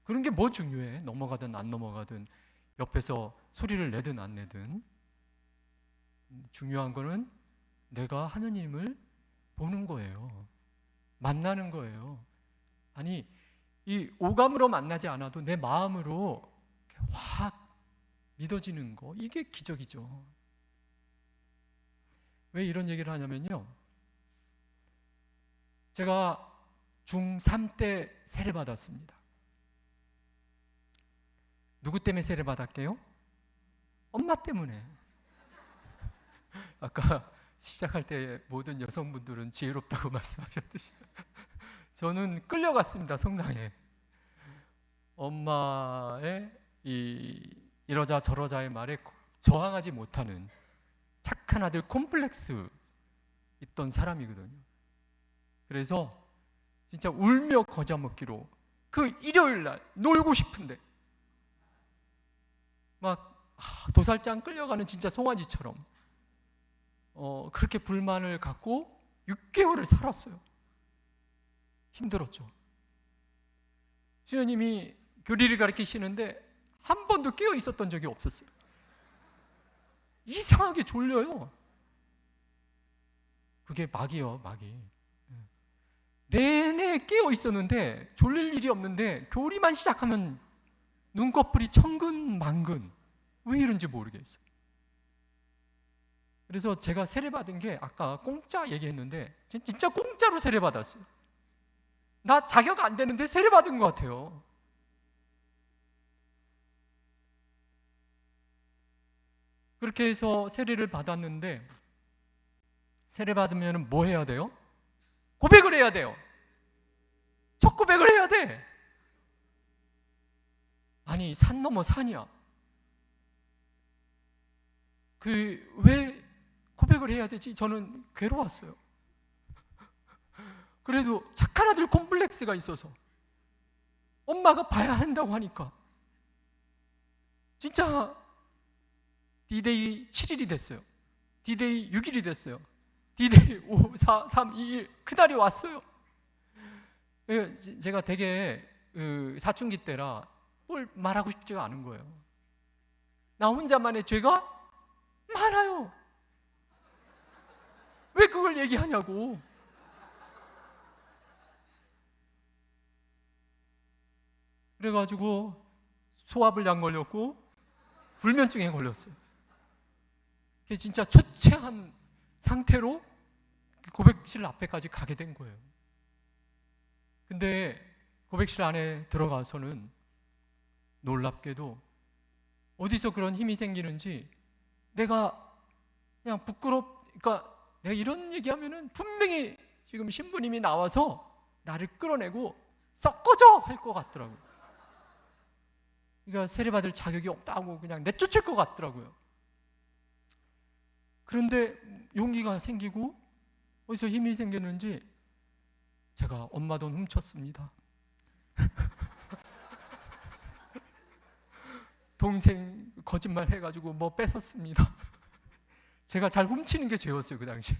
그런 게 뭐 중요해? 넘어가든 안 넘어가든 옆에서 소리를 내든 안 내든. 중요한 거는 내가 하느님을 보는 거예요. 만나는 거예요. 아니 이 오감으로 만나지 않아도 내 마음으로 확 믿어지는 거, 이게 기적이죠. 왜 이런 얘기를 하냐면요, 제가 중3 때 세례받았습니다. 누구 때문에 세례받았게요? 엄마 때문에. 아까 시작할 때 모든 여성분들은 지혜롭다고 말씀하셨듯이 저는 끌려갔습니다, 성당에. 엄마의 이러자 저러자의 말에 저항하지 못하는 착한 아들 콤플렉스 있던 사람이거든요. 그래서 진짜 울며 거저 먹기로 그 일요일 날 놀고 싶은데 막 도살장 끌려가는 진짜 송아지처럼 그렇게 불만을 갖고 6개월을 살았어요. 힘들었죠. 수녀님이 교리를 가르치시는데 한 번도 깨어 있었던 적이 없었어요. 이상하게 졸려요. 그게 막이요, 막이. 내내 깨어 있었는데 졸릴 일이 없는데 교리만 시작하면 눈꺼풀이 천근만근. 왜 이런지 모르겠어요. 그래서 제가 세례받은 게 아까 공짜 얘기했는데 진짜 공짜로 세례받았어요. 나 자격 안 되는데 세례받은 것 같아요. 그렇게 해서 세례를 받았는데, 세례받으면 뭐 해야 돼요? 고백을 해야 돼요. 첫 고백을 해야 돼. 아니 산 넘어 산이야. 왜 고백을 해야 되지? 저는 괴로웠어요. 그래도 착한 아들 콤플렉스가 있어서 엄마가 봐야 한다고 하니까 진짜 D-Day 7일이 됐어요. D-Day 6일이 됐어요. D-Day 5, 4, 3, 2, 1 그날이 왔어요. 제가 되게 사춘기 때라 뭘 말하고 싶지가 않은 거예요. 나 혼자만의 죄가 많아요. 왜 그걸 얘기하냐고. 그래가지고 소화불량 걸렸고 불면증에 걸렸어요. 진짜 초췌한 상태로 고백실 앞에까지 가게 된 거예요. 근데 고백실 안에 들어가서는 놀랍게도 어디서 그런 힘이 생기는지 내가 그냥 그러니까 내가 이런 얘기하면은 분명히 지금 신부님이 나와서 나를 끌어내고 썩어져 할 것 같더라고요. 그러니까 세례받을 자격이 없다고 그냥 내쫓을 것 같더라고요. 그런데 용기가 생기고 어디서 힘이 생겼는지 제가 엄마 돈 훔쳤습니다. 동생 거짓말 해가지고 뭐 뺏었습니다. 제가 잘 훔치는 게 죄였어요, 그 당시에.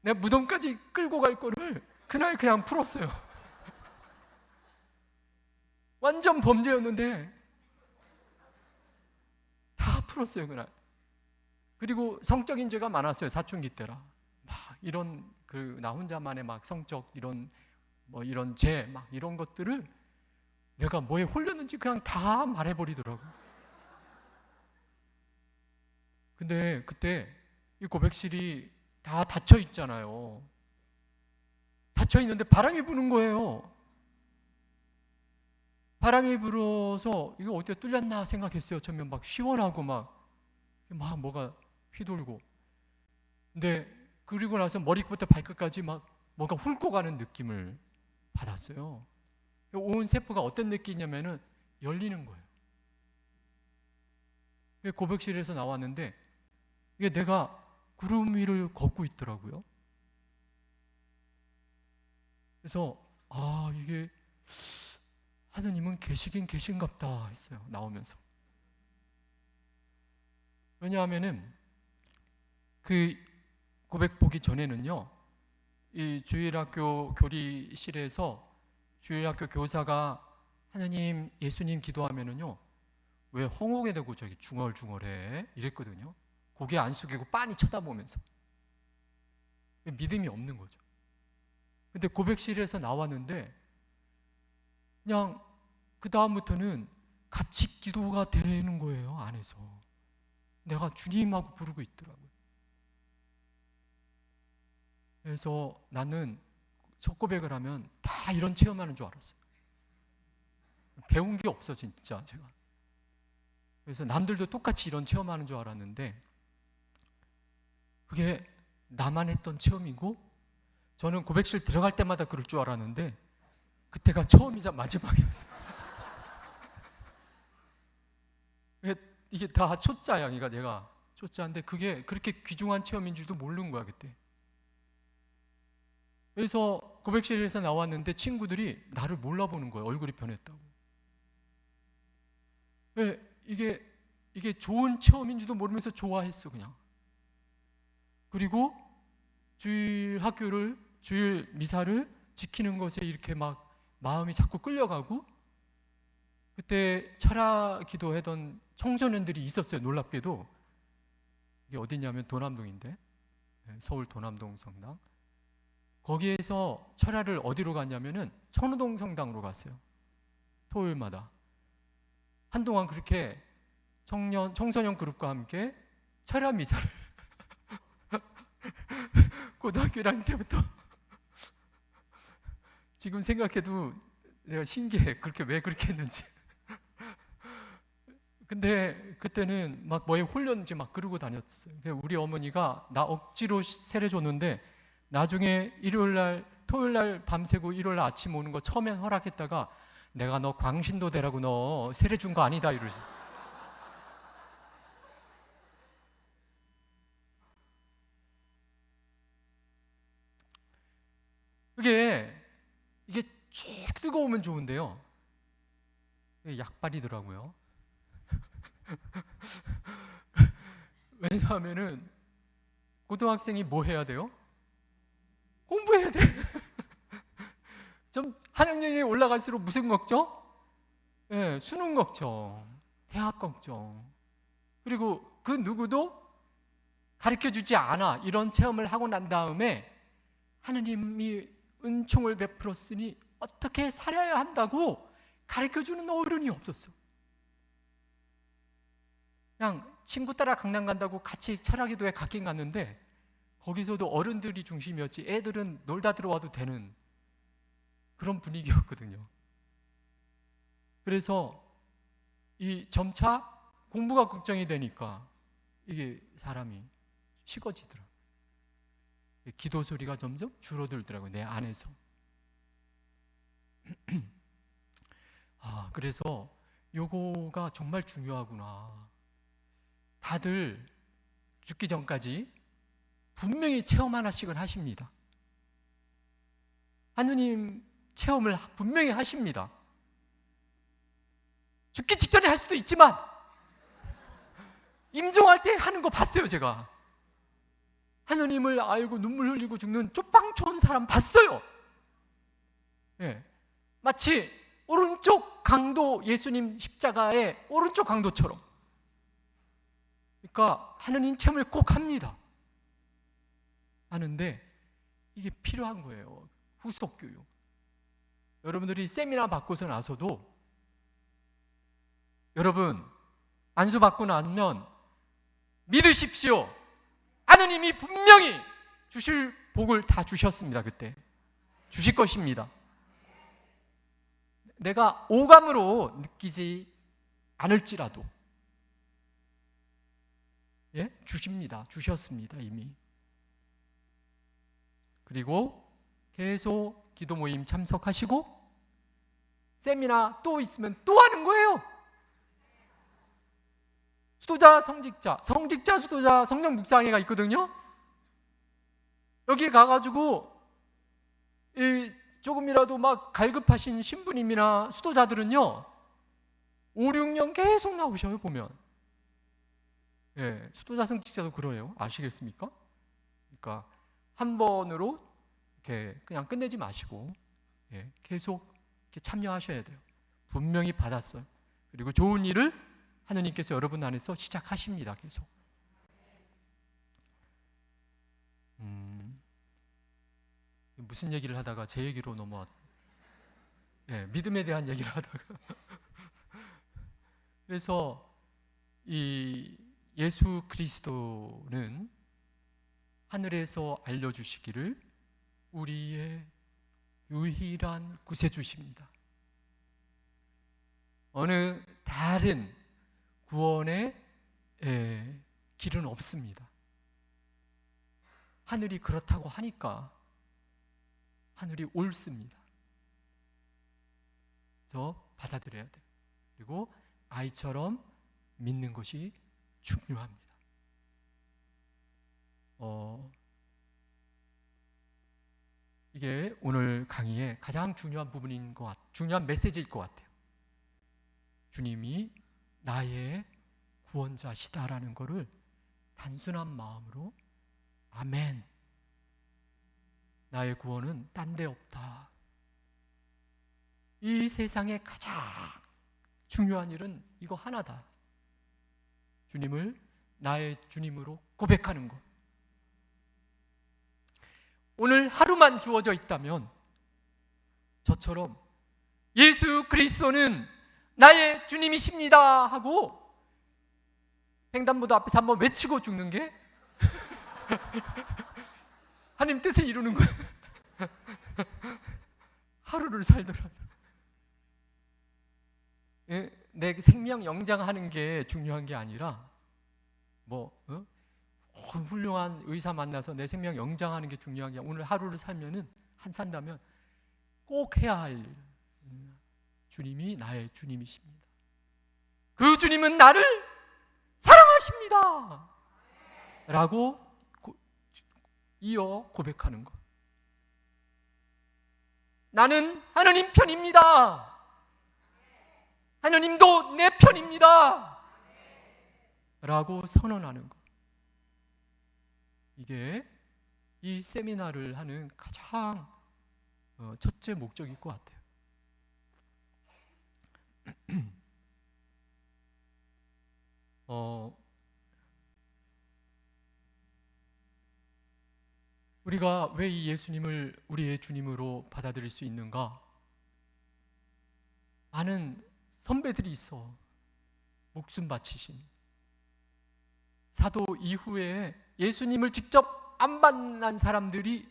내가 무덤까지 끌고 갈 거를 그날 그냥 풀었어요. 완전 범죄였는데 다 풀었어요 그날. 그리고 성적인 죄가 많았어요. 사춘기 때라 막 이런 나 혼자만의 막 성적 이런 이런 죄 막 이런 것들을 내가 뭐에 홀렸는지 그냥 다 말해버리더라고. 근데 그때 이 고백실이 다 닫혀 있잖아요. 닫혀 있는데 바람이 부는 거예요. 바람이 불어서 이거 어디가 뚫렸나 생각했어요. 처음에 막 시원하고 막 뭐가 휘돌고. 근데 그리고 나서 머리부터 발끝까지 막 뭔가 훑고 가는 느낌을 받았어요. 온 세포가 어떤 느낌이냐면은 열리는 거예요. 고백실에서 나왔는데 이게 내가 구름 위를 걷고 있더라고요. 그래서 이게 하느님은 계시긴 계신갑다 했어요. 나오면서. 왜냐하면은 그 고백 보기 전에는요, 이 주일학교 교리실에서 주일학교 교사가 하느님, 예수님 기도하면은요, 왜 헝헉에 대고 저기 중얼중얼해 이랬거든요. 고개 안 숙이고 빤히 쳐다보면서. 믿음이 없는 거죠. 근데 고백실에서 나왔는데 그냥 그 다음부터는 같이 기도가 되는 거예요. 안에서 내가 주님하고 부르고 있더라고요. 그래서 나는 첫 고백을 하면 다 이런 체험하는 줄 알았어요. 배운 게 없어 진짜 제가. 그래서 남들도 똑같이 이런 체험하는 줄 알았는데 그게 나만 했던 체험이고, 저는 고백실 들어갈 때마다 그럴 줄 알았는데 그때가 처음이자 마지막이었어요. 이게 다 초짜야. 내가 초짜인데 그게 그렇게 귀중한 체험인 줄도 모르는 거야 그때. 그래서 고백실에서 나왔는데 친구들이 나를 몰라보는 거예요. 얼굴이 변했다고. 왜 이게 좋은 체험인지도 모르면서 좋아했어 그냥. 그리고 주일 미사를 지키는 것에 이렇게 막 마음이 자꾸 끌려가고, 그때 철야 기도하던 청소년들이 있었어요. 놀랍게도. 이게 어디냐면 도남동인데, 서울 도남동 성당. 거기에서 철야를 어디로 갔냐면은 천호동 성당으로 갔어요. 토요일마다. 한동안 그렇게 청소년 그룹과 함께 철야 미사를 고등학교 1학년 때부터 지금 생각해도 내가 신기해. 왜 그렇게 했는지. 근데 그때는 막 뭐에 홀렸는지 막 그러고 다녔어요. 우리 어머니가 나 억지로 세례줬는데 나중에 토요일날 밤새고 일요일날 아침 오는 거 처음엔 허락했다가 내가 너 광신도 되라고 너 세례 준 거 아니다 이러지. 이게 쭉 뜨거우면 좋은데요. 약발이더라고요. 왜냐하면은 고등학생이 뭐 해야 돼요? 공부해야 돼. 좀 한 학년이 올라갈수록 무슨 걱정? 수능 걱정, 대학 걱정. 그리고 그 누구도 가르쳐주지 않아. 이런 체험을 하고 난 다음에 하느님이 은총을 베풀었으니 어떻게 살아야 한다고 가르쳐주는 어른이 없었어. 그냥 친구 따라 강남 간다고 같이 철야기도에 갔긴 갔는데 거기서도 어른들이 중심이었지 애들은 놀다 들어와도 되는 그런 분위기였거든요. 그래서 이 점차 공부가 걱정이 되니까 이게 사람이 식어지더라고요. 기도 소리가 점점 줄어들더라고요. 내 안에서. 그래서 요거가 정말 중요하구나. 다들 죽기 전까지 분명히 체험 하나씩은 하십니다. 하느님 체험을 분명히 하십니다. 죽기 직전에 할 수도 있지만 임종할 때 하는 거 봤어요. 제가 하느님을 알고 눈물 흘리고 죽는 쪽방촌 사람 봤어요. 마치 오른쪽 오른쪽 강도, 예수님 십자가의 오른쪽 강도처럼. 그러니까 하느님 체험을 꼭 합니다. 하는데 이게 필요한 거예요. 후속 교육. 여러분들이 세미나 받고서 나서도 여러분 안수 받고 나면 믿으십시오. 하느님이 분명히 주실 복을 다 주셨습니다. 그때 주실 것입니다. 내가 오감으로 느끼지 않을지라도 주십니다. 주셨습니다. 이미. 그리고 계속 기도 모임 참석하시고 세미나 또 있으면 또 하는 거예요. 수도자, 성직자, 수도자, 성령 묵상회가 있거든요. 여기 가가지고 조금이라도 막 갈급하신 신부님이나 수도자들은요 5, 6년 계속 나오셔요. 보면 수도자, 성직자도 그러네요. 아시겠습니까? 그러니까 한 번으로 이렇게 그냥 끝내지 마시고 계속 이렇게 참여하셔야 돼요. 분명히 받았어요. 그리고 좋은 일을 하느님께서 여러분 안에서 시작하십니다. 계속. 무슨 얘기를 하다가 제 얘기로 넘어왔. 믿음에 대한 얘기를 하다가. 그래서 이 예수 그리스도는 하늘에서 알려주시기를 우리의 유일한 구세주십니다. 어느 다른 구원의 길은 없습니다. 하늘이 그렇다고 하니까 하늘이 옳습니다. 그래서 받아들여야 돼요. 그리고 아이처럼 믿는 것이 중요합니다. 이게 오늘 강의의 가장 중요한 부분인 것 중요한 메시지일 것 같아요. 주님이 나의 구원자시다라는 것을 단순한 마음으로 아멘. 나의 구원은 딴 데 없다. 이 세상에 가장 중요한 일은 이거 하나다. 주님을 나의 주님으로 고백하는 것. 오늘 하루만 주어져 있다면 저처럼 예수 그리스도는 나의 주님이십니다 하고 횡단보도 앞에서 한번 외치고 죽는 게 하나님 뜻을 이루는 거예요. 하루를 살더라도 내 생명 영장하는 게 중요한 게 아니라 훌륭한 의사 만나서 내 생명 영장하는 게 중요한 게 아니라 오늘 하루를 살면은 산다면 꼭 해야 할 일. 주님이 나의 주님이십니다. 그 주님은 나를 사랑하십니다. 라고 이어 고백하는 것. 나는 하느님 편입니다. 하느님도 내 편입니다. 라고 선언하는 것. 이게 이 세미나를 하는 가장 첫째 목적일 것 같아요. 우리가 왜 이 예수님을 우리의 주님으로 받아들일 수 있는가? 많은 선배들이 있어. 목숨 바치신. 사도 이후에 예수님을 직접 안 만난 사람들이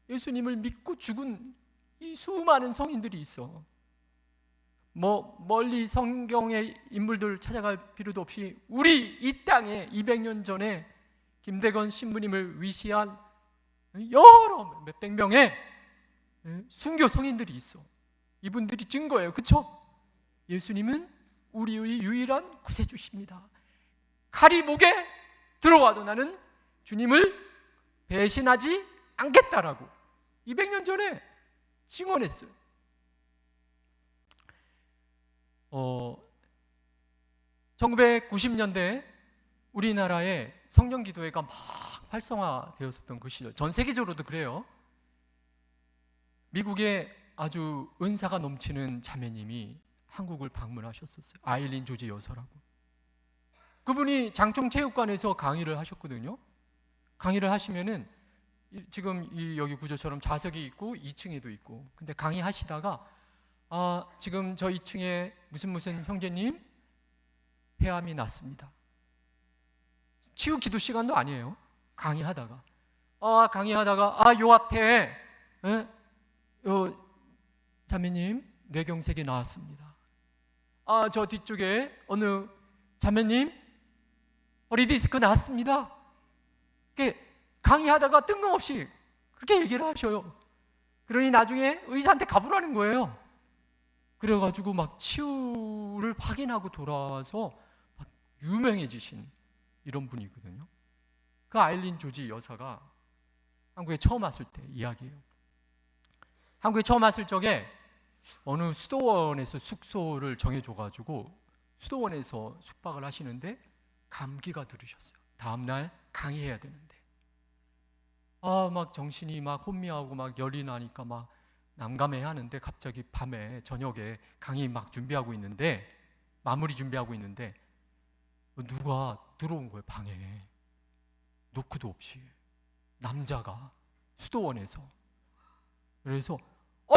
예수님을 믿고 죽은 이 수많은 성인들이 있어. 멀리 성경의 인물들 찾아갈 필요도 없이 우리 이 땅에 200년 전에 김대건 신부님을 위시한 여러 몇백 명의 순교 성인들이 있어. 이분들이 증거예요. 그렇죠? 예수님은 우리의 유일한 구세주십니다. 칼이 목에 들어와도 나는 주님을 배신하지 않겠다라고 200년 전에 증언했어요. 1990년대 우리나라에 성령기도회가 막 활성화되었었던 그 시절, 전 세계적으로도 그래요. 미국에 아주 은사가 넘치는 자매님이 한국을 방문하셨었어요. 아일린 조지 여사라고. 그분이 장충체육관에서 강의를 하셨거든요. 강의를 하시면은 지금 여기 구조처럼 좌석이 있고 2층에도 있고, 근데 강의하시다가 지금 저 2층에 무슨 형제님 폐암이 났습니다. 치유 기도 시간도 아니에요. 강의하다가 요 앞에 요 자매님 뇌경색이 나왔습니다. 저 뒤쪽에 어느 자매님 허리 디스크 났습니다. 강의하다가 뜬금없이 그렇게 얘기를 하셔요. 그러니 나중에 의사한테 가보라는 거예요. 그래가지고 막 치유를 확인하고 돌아와서 막 유명해지신 이런 분이거든요. 그 아일린 조지 여사가 한국에 처음 왔을 때 이야기예요. 한국에 처음 왔을 적에 어느 수도원에서 숙소를 정해줘가지고 수도원에서 숙박을 하시는데 감기가 들으셨어요. 다음날 강의해야 되는데 막 정신이 막 혼미하고 막 열이 나니까 막 난감해 하는데, 갑자기 밤에 저녁에 강의 막 준비하고 있는데, 마무리 준비하고 있는데 누가 들어온 거예요. 방에 노크도 없이 남자가 수도원에서. 그래서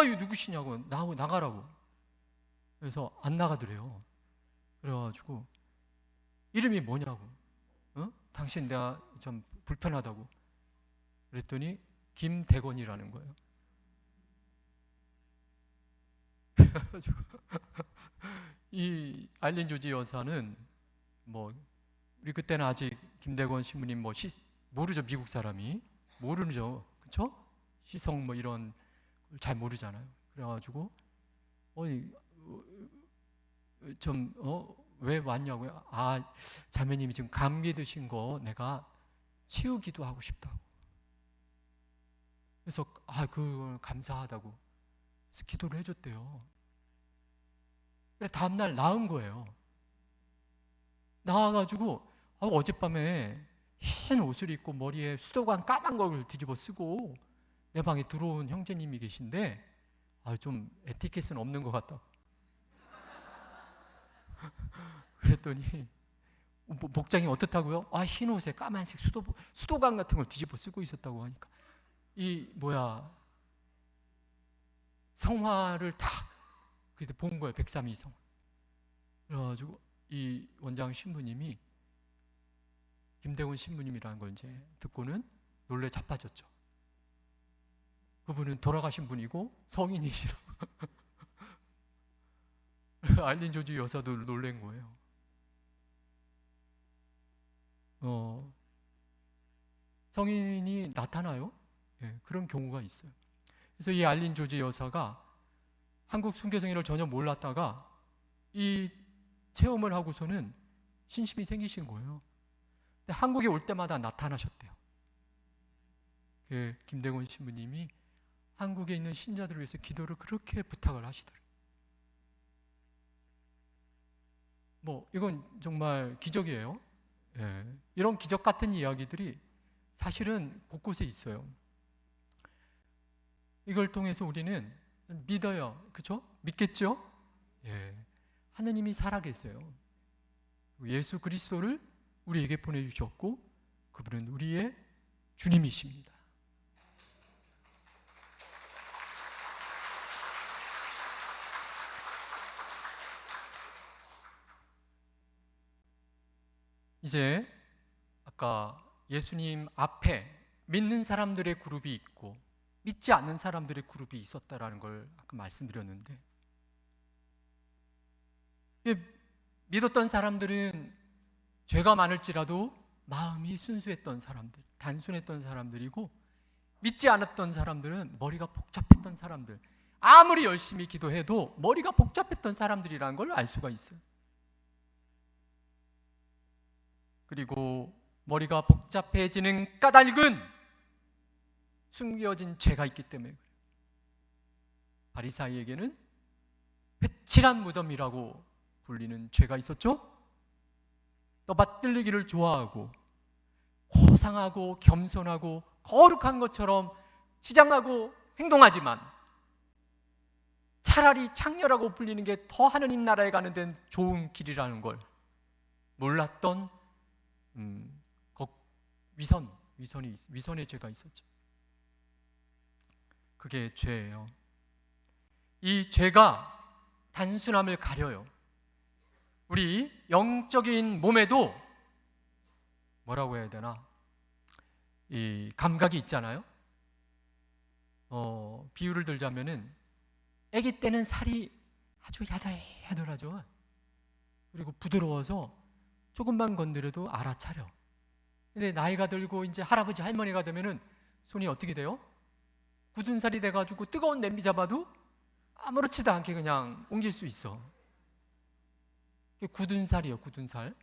이거 누구시냐고, 나가라고. 그래서 안 나가더래요. 그래가지고 이름이 뭐냐고, 당신 내가 좀 불편하다고 그랬더니 김대건이라는 거예요. 그래가지고 이 아일린 조지 여사는 우리 그때는 아직 김대건 신부님 모르죠. 미국 사람이 모르죠, 그렇죠? 시성 이런 걸 잘 모르잖아요. 그래가지고 왜 왔냐고요? 자매님이 지금 감기 드신 거 내가 치유기도 하고 싶다고. 그래서 그걸 감사하다고 그래서 기도를 해줬대요. 그래 다음날 나은 거예요. 나와가지고 어젯밤에 흰 옷을 입고 머리에 수도관 까만 걸 뒤집어 쓰고 내 방에 들어온 형제님이 계신데 좀 에티켓은 없는 것 같다고. 그랬더니 복장이 어떻다고요? 흰 옷에 까만색 수도관 같은 걸 뒤집어 쓰고 있었다고 하니까 성화를 다 본 거예요. 103이 성화. 그래가지고 이 원장 신부님이 김대건 신부님이라는 걸 이제 듣고는 놀래 자빠졌죠. 그분은 돌아가신 분이고 성인이시라. 아일린 조지 여사도 놀란 거예요. 성인이 나타나요? 그런 경우가 있어요. 그래서 이 아일린 조지 여사가 한국 순교성인을 전혀 몰랐다가 이 체험을 하고서는 신심이 생기신 거예요. 근데 한국에 올 때마다 나타나셨대요. 김대건 신부님이 한국에 있는 신자들을 위해서 기도를 그렇게 부탁을 하시더래요. 이건 정말 기적이에요. 이런 기적 같은 이야기들이 사실은 곳곳에 있어요. 이걸 통해서 우리는 믿어요. 그렇죠? 믿겠죠? 하느님이 살아계세요. 예수 그리스도를 우리에게 보내주셨고 그분은 우리의 주님이십니다. 이제 아까 예수님 앞에 믿는 사람들의 그룹이 있고 믿지 않는 사람들의 그룹이 있었다라는 걸 아까 말씀드렸는데, 믿었던 사람들은 죄가 많을지라도 마음이 순수했던 사람들, 단순했던 사람들이고, 믿지 않았던 사람들은 머리가 복잡했던 사람들, 아무리 열심히 기도해도 머리가 복잡했던 사람들이라는 걸 알 수가 있어요. 그리고 머리가 복잡해지는 까닭은 숨겨진 죄가 있기 때문에 그래요. 바리사이에게는 회칠한 무덤이라고 불리는 죄가 있었죠. 떠받들리기를 좋아하고 호상하고 겸손하고 거룩한 것처럼 치장하고 행동하지만 차라리 창녀라고 불리는 게 더 하느님 나라에 가는 데는 좋은 길이라는 걸 몰랐던 위선의 죄가 있었죠. 그게 죄예요. 이 죄가 단순함을 가려요. 우리 영적인 몸에도 뭐라고 해야 되나, 이 감각이 있잖아요. 비유를 들자면은 아기 때는 살이 아주 야들야들하죠. 그리고 부드러워서 조금만 건드려도 알아차려. 근데 나이가 들고 이제 할아버지 할머니가 되면은 손이 어떻게 돼요? 굳은 살이 돼가지고 뜨거운 냄비 잡아도 아무렇지도 않게 그냥 옮길 수 있어. 그게 굳은 살이에요, 굳은 살.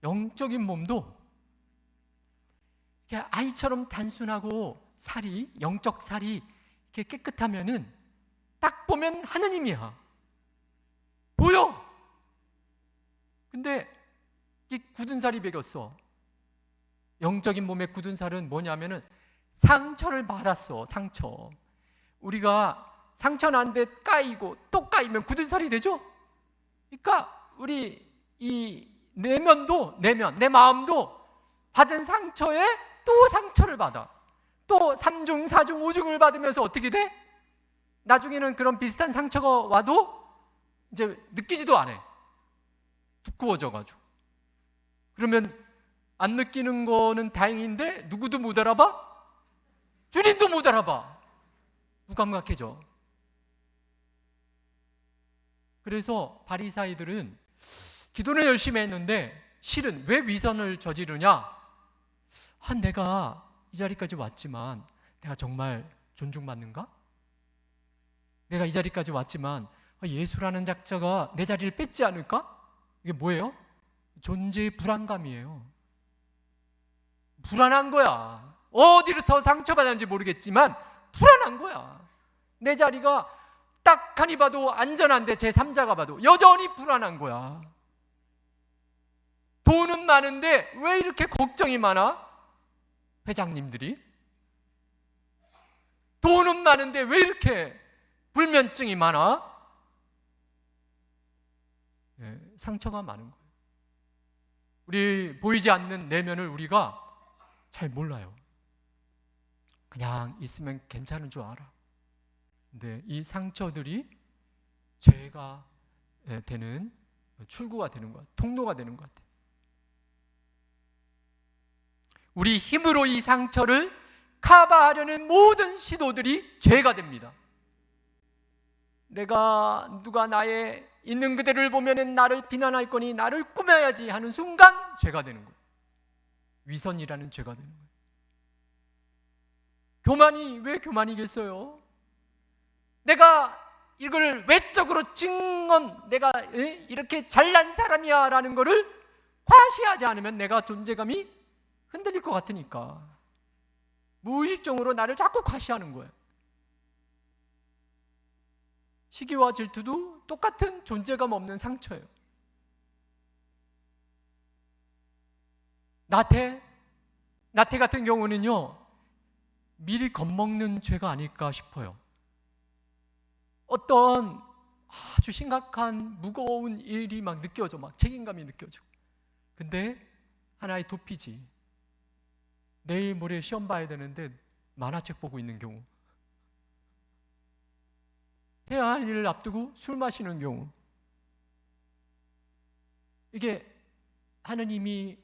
영적인 몸도 이렇게 아이처럼 단순하고 영적 살이 이렇게 깨끗하면은 딱 보면 하느님이야. 보여. 근데 이 굳은 살이 배겼어. 영적인 몸의 굳은 살은 뭐냐면은 상처를 받았어. 상처. 우리가 상처 난 데 까이고 또 까이면 굳은 살이 되죠. 그러니까 우리 이 내 마음도 받은 상처에 또 상처를 받아. 또 3중, 4중, 5중을 받으면서 어떻게 돼? 나중에는 그런 비슷한 상처가 와도 이제 느끼지도 않아. 두꺼워져가지고. 그러면 안 느끼는 거는 다행인데 누구도 못 알아봐? 주님도 못 알아봐. 무감각해져. 그래서 바리사이들은 기도는 열심히 했는데 실은 왜 위선을 저지르냐? 내가 이 자리까지 왔지만 내가 정말 존중받는가? 내가 이 자리까지 왔지만 예수라는 작자가 내 자리를 뺏지 않을까? 이게 뭐예요? 존재의 불안감이에요. 불안한 거야. 어디서 상처받았는지 모르겠지만 불안한 거야. 내 자리가 딱 하니 봐도 안전한데 제3자가 봐도 여전히 불안한 거야. 돈은 많은데 왜 이렇게 걱정이 많아? 회장님들이. 돈은 많은데 왜 이렇게 불면증이 많아? 상처가 많은 거예요. 우리 보이지 않는 내면을 우리가 잘 몰라요. 그냥 있으면 괜찮은 줄 알아. 근데 이 상처들이 죄가 되는 출구가 되는 것 같아요. 통로가 되는 것 같아요. 우리 힘으로 이 상처를 커버하려는 모든 시도들이 죄가 됩니다. 누가 나의 있는 그대를 보면은 나를 비난할 거니 나를 꾸며야지 하는 순간 죄가 되는 거예요. 위선이라는 죄가 되는 거예요. 교만이 왜 교만이겠어요? 내가 이걸 외적으로 증언, 내가 이렇게 잘난 사람이야 라는 거를 과시하지 않으면 내가 존재감이 흔들릴 것 같으니까 무의식적으로 나를 자꾸 과시하는 거예요. 시기와 질투도 똑같은 존재감 없는 상처예요. 나태 같은 경우는요, 미리 겁먹는 죄가 아닐까 싶어요. 어떤 아주 심각한 무거운 일이 막 느껴져, 막 책임감이 느껴져. 근데 하나의 도피지. 내일 모레 시험 봐야 되는데 만화책 보고 있는 경우, 해야 할 일을 앞두고 술 마시는 경우, 이게 하느님이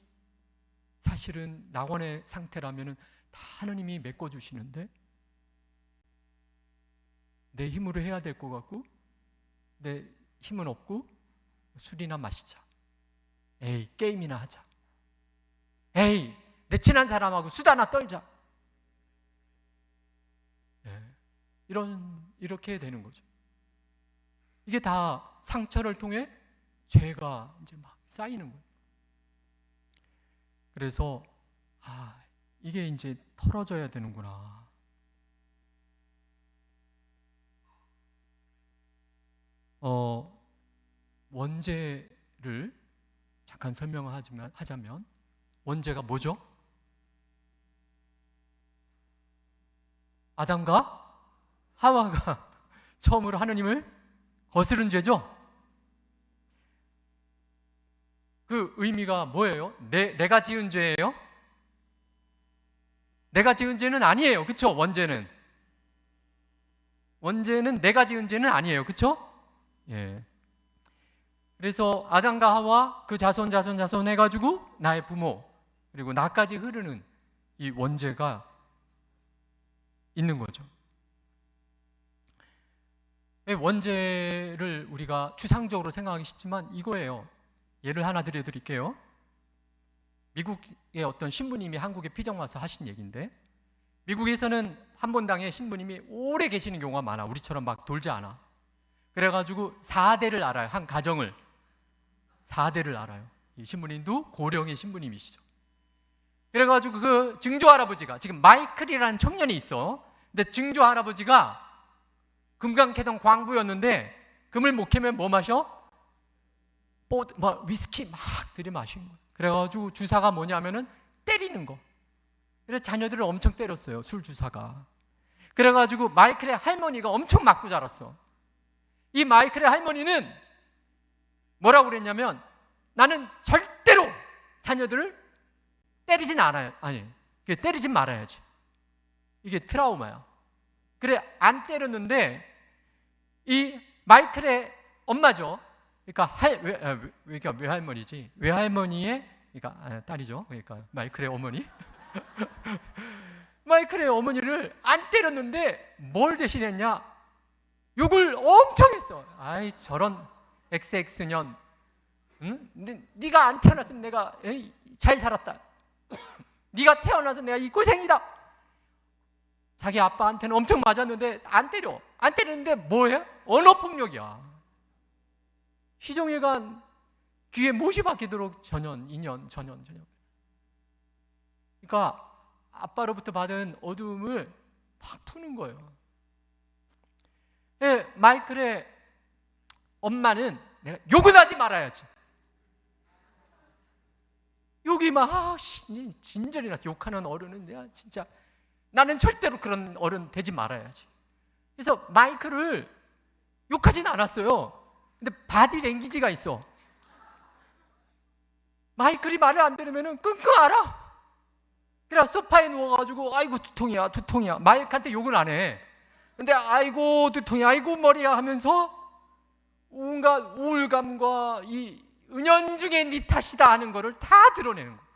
사실은 낙원의 상태라면 다 하느님이 메꿔주시는데 내 힘으로 해야 될 것 같고 내 힘은 없고 술이나 마시자, 에이 게임이나 하자, 에이 내 친한 사람하고 수다나 떨자, 이렇게 되는 거죠. 이게 다 상처를 통해 죄가 이제 막 쌓이는 거예요. 그래서 이게 이제 털어져야 되는구나. 원죄를 잠깐 설명하자면 원죄가 뭐죠? 아담과 하와가 처음으로 하느님을 거스른 죄죠. 그 의미가 뭐예요? 내가 지은 죄예요? 내가 지은 죄는 아니에요. 그렇죠? 원죄는 내가 지은 죄는 아니에요. 그렇죠? 예. 그래서 아담과 하와 그 자손 해가지고 나의 부모 그리고 나까지 흐르는 이 원죄가 있는 거죠. 원죄를 우리가 추상적으로 생각하기 쉽지만 이거예요. 예를 하나 드릴게요. 미국의 어떤 신부님이 한국에 피정 와서 하신 얘기인데, 미국에서는 한 본당에 신부님이 오래 계시는 경우가 많아. 우리처럼 막 돌지 않아. 그래가지고 4대를 알아요. 한 가정을 4대를 알아요. 이 신부님도 고령의 신부님이시죠. 그래가지고 그 증조 할아버지가, 지금 마이클이라는 청년이 있어. 근데 증조 할아버지가 금강캐던 광부였는데 금을 못 캐면 뭐 마셔? 위스키 막 들이마신 거예요. 그래가지고 주사가 뭐냐면은 때리는 거. 그래서 자녀들을 엄청 때렸어요. 술 주사가. 그래가지고 마이클의 할머니가 엄청 맞고 자랐어. 이 마이클의 할머니는 뭐라고 그랬냐면, 나는 절대로 자녀들을 때리진 않아요. 때리진 말아야지. 이게 트라우마야. 그래, 안 때렸는데 이 마이클의 엄마죠. 그러니까 외할머니지. 외할머니의, 그러니까 딸이죠. 그러니까 마이클의 어머니. 마이클의 어머니를 안 때렸는데 뭘 대신했냐? 욕을 엄청 했어. 아이 저런 XX년, 응? 네가 안 태어났으면 내가 잘 살았다. 네가 태어나서 내가 이 고생이다. 자기 아빠한테는 엄청 맞았는데 안 때려. 안 때리는데 뭐야? 언어폭력이야. 희종애간 귀에 못이 박히도록 전연. 그러니까 아빠로부터 받은 어두움을 막 푸는 거예요. 예, 마이클의 엄마는 내가 욕은 하지 말아야지. 욕이 막 진절이 나서 욕하는 어른은 내가 진짜, 나는 절대로 그런 어른 되지 말아야지. 그래서 마이클을 욕하진 않았어요. 근데 바디 랭귀지가 있어. 마이클이 말을 안 들으면 끙끙 앓아. 그래 소파에 누워가지고 아이고 두통이야. 마이클한테 욕은 안 해. 근데 아이고 두통이야, 아이고 머리야 하면서 온갖 우울감과 이 은연중에 네 탓이다 하는 거를 다 드러내는 거야.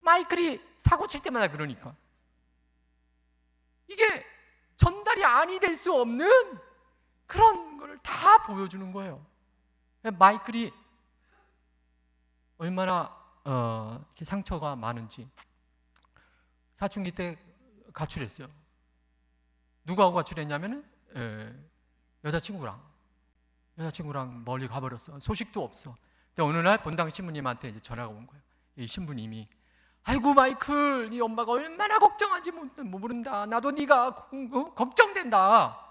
마이클이 사고 칠 때마다 그러니까. 이게 전달이 아니 될 수 없는 그런 걸 다 보여주는 거예요. 마이클이 얼마나 이렇게 상처가 많은지. 사춘기 때 가출했어요. 누구하고 가출했냐면은 여자친구랑 멀리 가버렸어. 소식도 없어. 근데 어느 날 본당 신부님한테 이제 전화가 온 거예요. 이 신부님이, 아이고 마이클, 네 엄마가 얼마나 걱정하지 모른다. 나도 네가 걱정된다.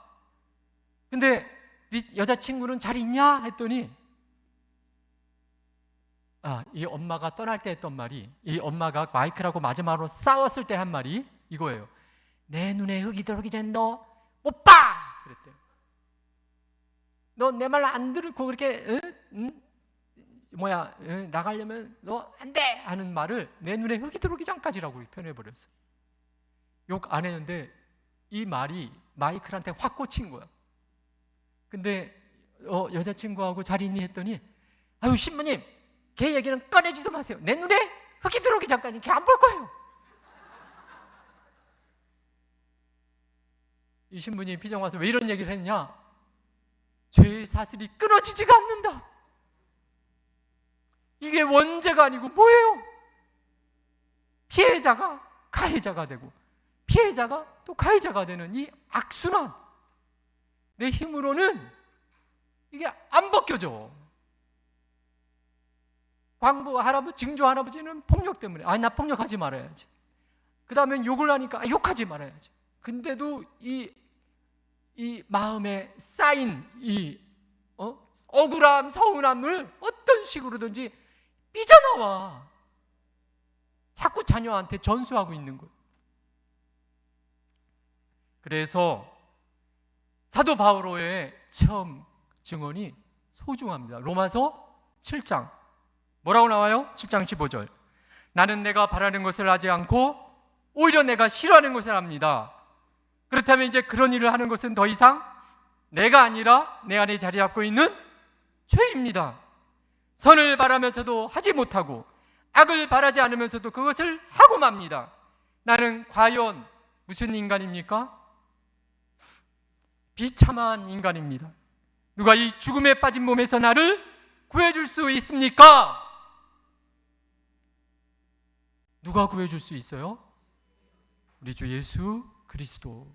근데 네 여자친구는 잘 있냐? 했더니 이 엄마가 떠날 때 했던 말이, 이 엄마가 마이클하고 마지막으로 싸웠을 때 한 말이 이거예요. 내 눈에 흙이 들어오기 전에 너 못 봐! 그랬대요. 너 내 말 안 듣고 그렇게 나가려면 너 안 돼! 하는 말을 내 눈에 흙이 들어오기 전까지라고 표현해버렸어요. 욕 안 했는데 이 말이 마이클한테 확 꽂힌 거야. 근데 여자친구하고 잘 있니? 했더니 아유 신부님, 걔 얘기는 꺼내지도 마세요. 내 눈에 흙이 들어오기 전까지 걔 안 볼 거예요. 이 신부님 피정 와서 왜 이런 얘기를 했냐? 죄의 사슬이 끊어지지가 않는다. 이게 원죄가 아니고 뭐예요? 피해자가 가해자가 되고 피해자가 또 가해자가 되는 이 악순환. 내 힘으로는 이게 안 벗겨져. 광부 할아버지, 증조 할아버지는 폭력 때문에 나 폭력하지 말아야지. 그 다음에 욕을 하니까 욕하지 말아야지. 근데도 이 마음에 쌓인 이 억울함, 서운함을 어떤 식으로든지 삐져나와 자꾸 자녀한테 전수하고 있는 거예요. 그래서 사도 바오로의 처음 증언이 소중합니다. 로마서 7장 뭐라고 나와요? 7장 15절. 나는 내가 바라는 것을 하지 않고 오히려 내가 싫어하는 것을 합니다. 그렇다면 이제 그런 일을 하는 것은 더 이상 내가 아니라 내 안에 자리 잡고 있는 죄입니다. 선을 바라면서도 하지 못하고 악을 바라지 않으면서도 그것을 하고 맙니다. 나는 과연 무슨 인간입니까? 비참한 인간입니다. 누가 이 죽음에 빠진 몸에서 나를 구해줄 수 있습니까? 누가 구해줄 수 있어요? 우리 주 예수 그리스도.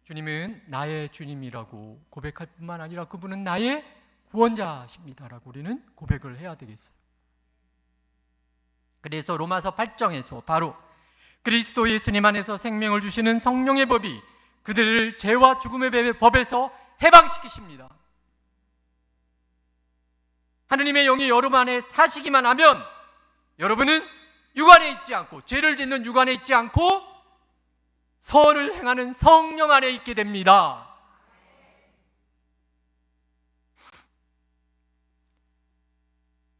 주님은 나의 주님이라고 고백할 뿐만 아니라 그분은 나의 구원자십니다라고 우리는 고백을 해야 되겠어요. 그래서 로마서 8장에서 바로 그리스도 예수님 안에서 생명을 주시는 성령의 법이 그들을 죄와 죽음의 법에서 해방시키십니다. 하느님의 영이 여러분 안에 사시기만 하면 여러분은 육안에 있지 않고, 죄를 짓는 육안에 있지 않고 선을 행하는 성령 안에 있게 됩니다.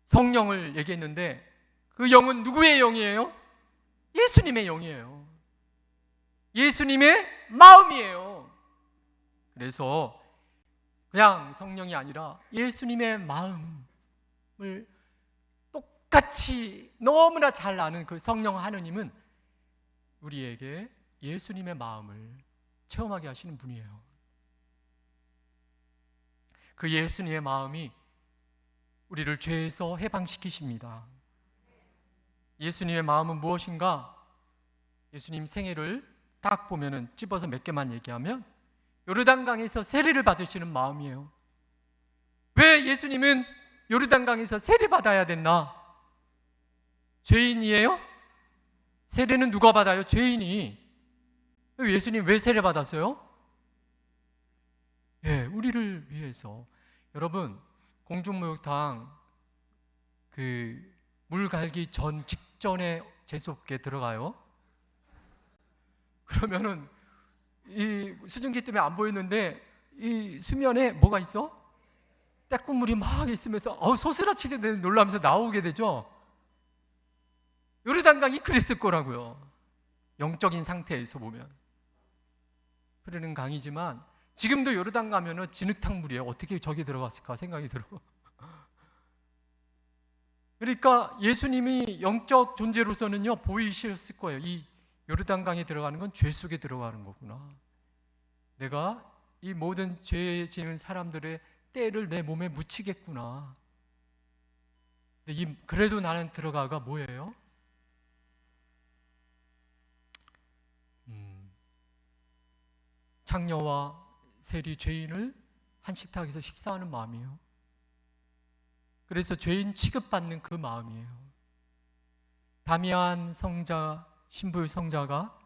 성령을 얘기했는데 그 영은 누구의 영이에요? 예수님의 영이에요. 예수님의 마음이에요. 그래서 그냥 성령이 아니라 예수님의 마음을 똑같이 너무나 잘 아는 그 성령 하느님은 우리에게 예수님의 마음을 체험하게 하시는 분이에요. 그 예수님의 마음이 우리를 죄에서 해방시키십니다. 예수님의 마음은 무엇인가? 예수님 생애를 딱 보면은 찝어서 몇 개만 얘기하면 요르단강에서 세례를 받으시는 마음이에요. 왜 예수님은 요르단강에서 세례 받아야 됐나? 죄인이에요? 세례는 누가 받아요? 죄인이. 예수님 왜 세례 받았어요? 예, 우리를 위해서. 여러분, 공중목욕탕 물 갈기 직전에 재수없게 들어가요. 그러면은 이 수증기 때문에 안 보이는데 이 수면에 뭐가 있어? 때국물이 막 있으면서 소스라치게 놀라면서 나오게 되죠. 요르단강이 그랬을 거라고요. 영적인 상태에서 보면 흐르는 강이지만 지금도 요르단 가면은 진흙탕 물이에요. 어떻게 저기 들어갔을까 생각이 들어. 그러니까 예수님이 영적 존재로서는요 보이셨을 거예요. 이 요르단강에 들어가는 건 죄 속에 들어가는 거구나. 내가 이 모든 죄 지는 사람들의 때를 내 몸에 묻히겠구나. 근데 그래도 나는 들어가가 뭐예요? 창녀와 세리 죄인을 한 식탁에서 식사하는 마음이에요. 그래서 죄인 취급받는 그 마음이에요. 다미안 성자, 신부 성자가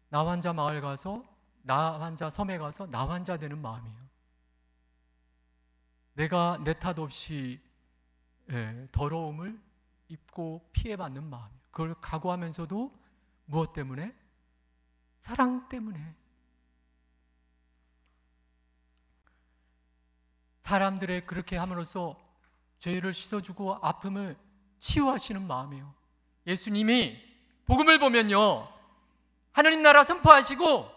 나환자 마을 가서 나환자 섬에 가서 나환자 되는 마음이에요. 내가 내 탓 없이 더러움을 입고 피해받는 마음이에요. 그걸 각오하면서도 무엇 때문에? 사랑 때문에. 사람들의 그렇게 함으로써 죄를 씻어주고 아픔을 치유하시는 마음이에요. 예수님이 복음을 보면요 하느님 나라 선포하시고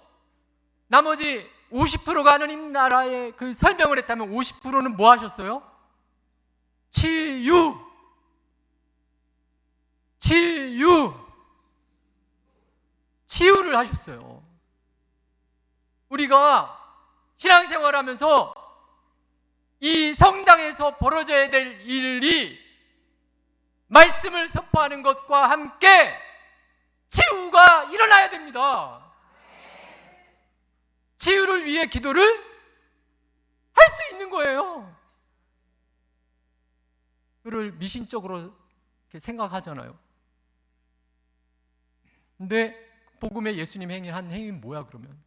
나머지 50%가 하느님 나라의 그 설명을 했다면 50%는 뭐 하셨어요? 치유를 하셨어요. 우리가 신앙생활하면서 이 성당에서 벌어져야 될 일이 말씀을 선포하는 것과 함께 치유가 일어나야 됩니다. 치유를 위해 기도를 할 수 있는 거예요. 그를 미신적으로 이렇게 생각하잖아요. 근데 복음의 예수님 한 행위는 뭐야 그러면?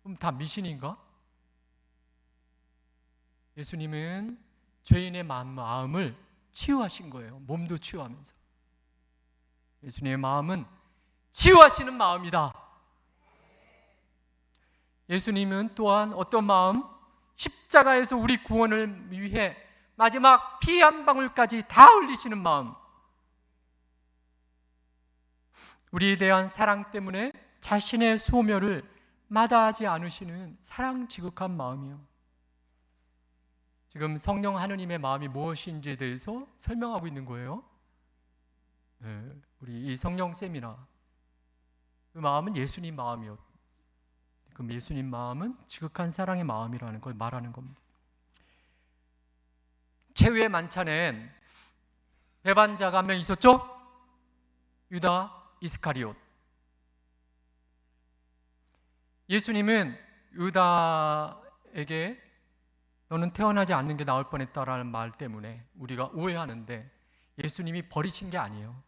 그럼 다 미신인가? 예수님은 죄인의 마음을 치유하신 거예요. 몸도 치유하면서. 예수님의 마음은 치유하시는 마음이다. 예수님은 또한 어떤 마음? 십자가에서 우리 구원을 위해 마지막 피 한 방울까지 다 흘리시는 마음, 우리에 대한 사랑 때문에 자신의 소멸을 마다하지 않으시는 사랑 지극한 마음이요. 지금 성령 하느님의 마음이 무엇인지에 대해서 설명하고 있는 거예요. 우리 이 성령 세미나, 그 마음은 예수님 마음이었. 그 예수님 마음은 지극한 사랑의 마음이라는 걸 말하는 겁니다. 최후의 만찬엔 배반자가 한 명 있었죠? 유다 이스카리옷. 예수님은 유다에게 너는 태어나지 않는 게 나을 뻔했다라는 말 때문에 우리가 오해하는데 예수님이 버리신 게 아니에요.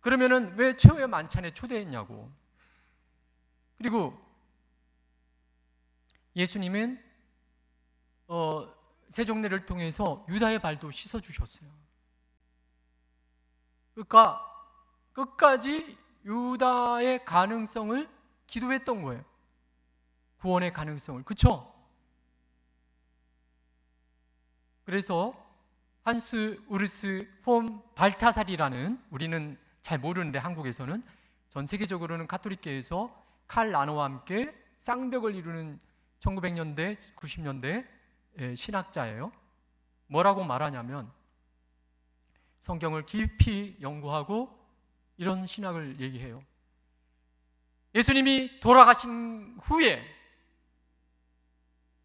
그러면은 왜 최후의 만찬에 초대했냐고. 그리고 예수님은 세종례를 통해서 유다의 발도 씻어주셨어요. 그러니까 끝까지 유다의 가능성을 기도했던 거예요. 구원의 가능성을. 그렇죠? 그래서 한스 우르스 폰 발타살이라는, 우리는 잘 모르는데 한국에서는, 전 세계적으로는 가톨릭계에서 칼 라노와 함께 쌍벽을 이루는 1900년대, 90년대 신학자예요. 뭐라고 말하냐면 성경을 깊이 연구하고 이런 신학을 얘기해요. 예수님이 돌아가신 후에,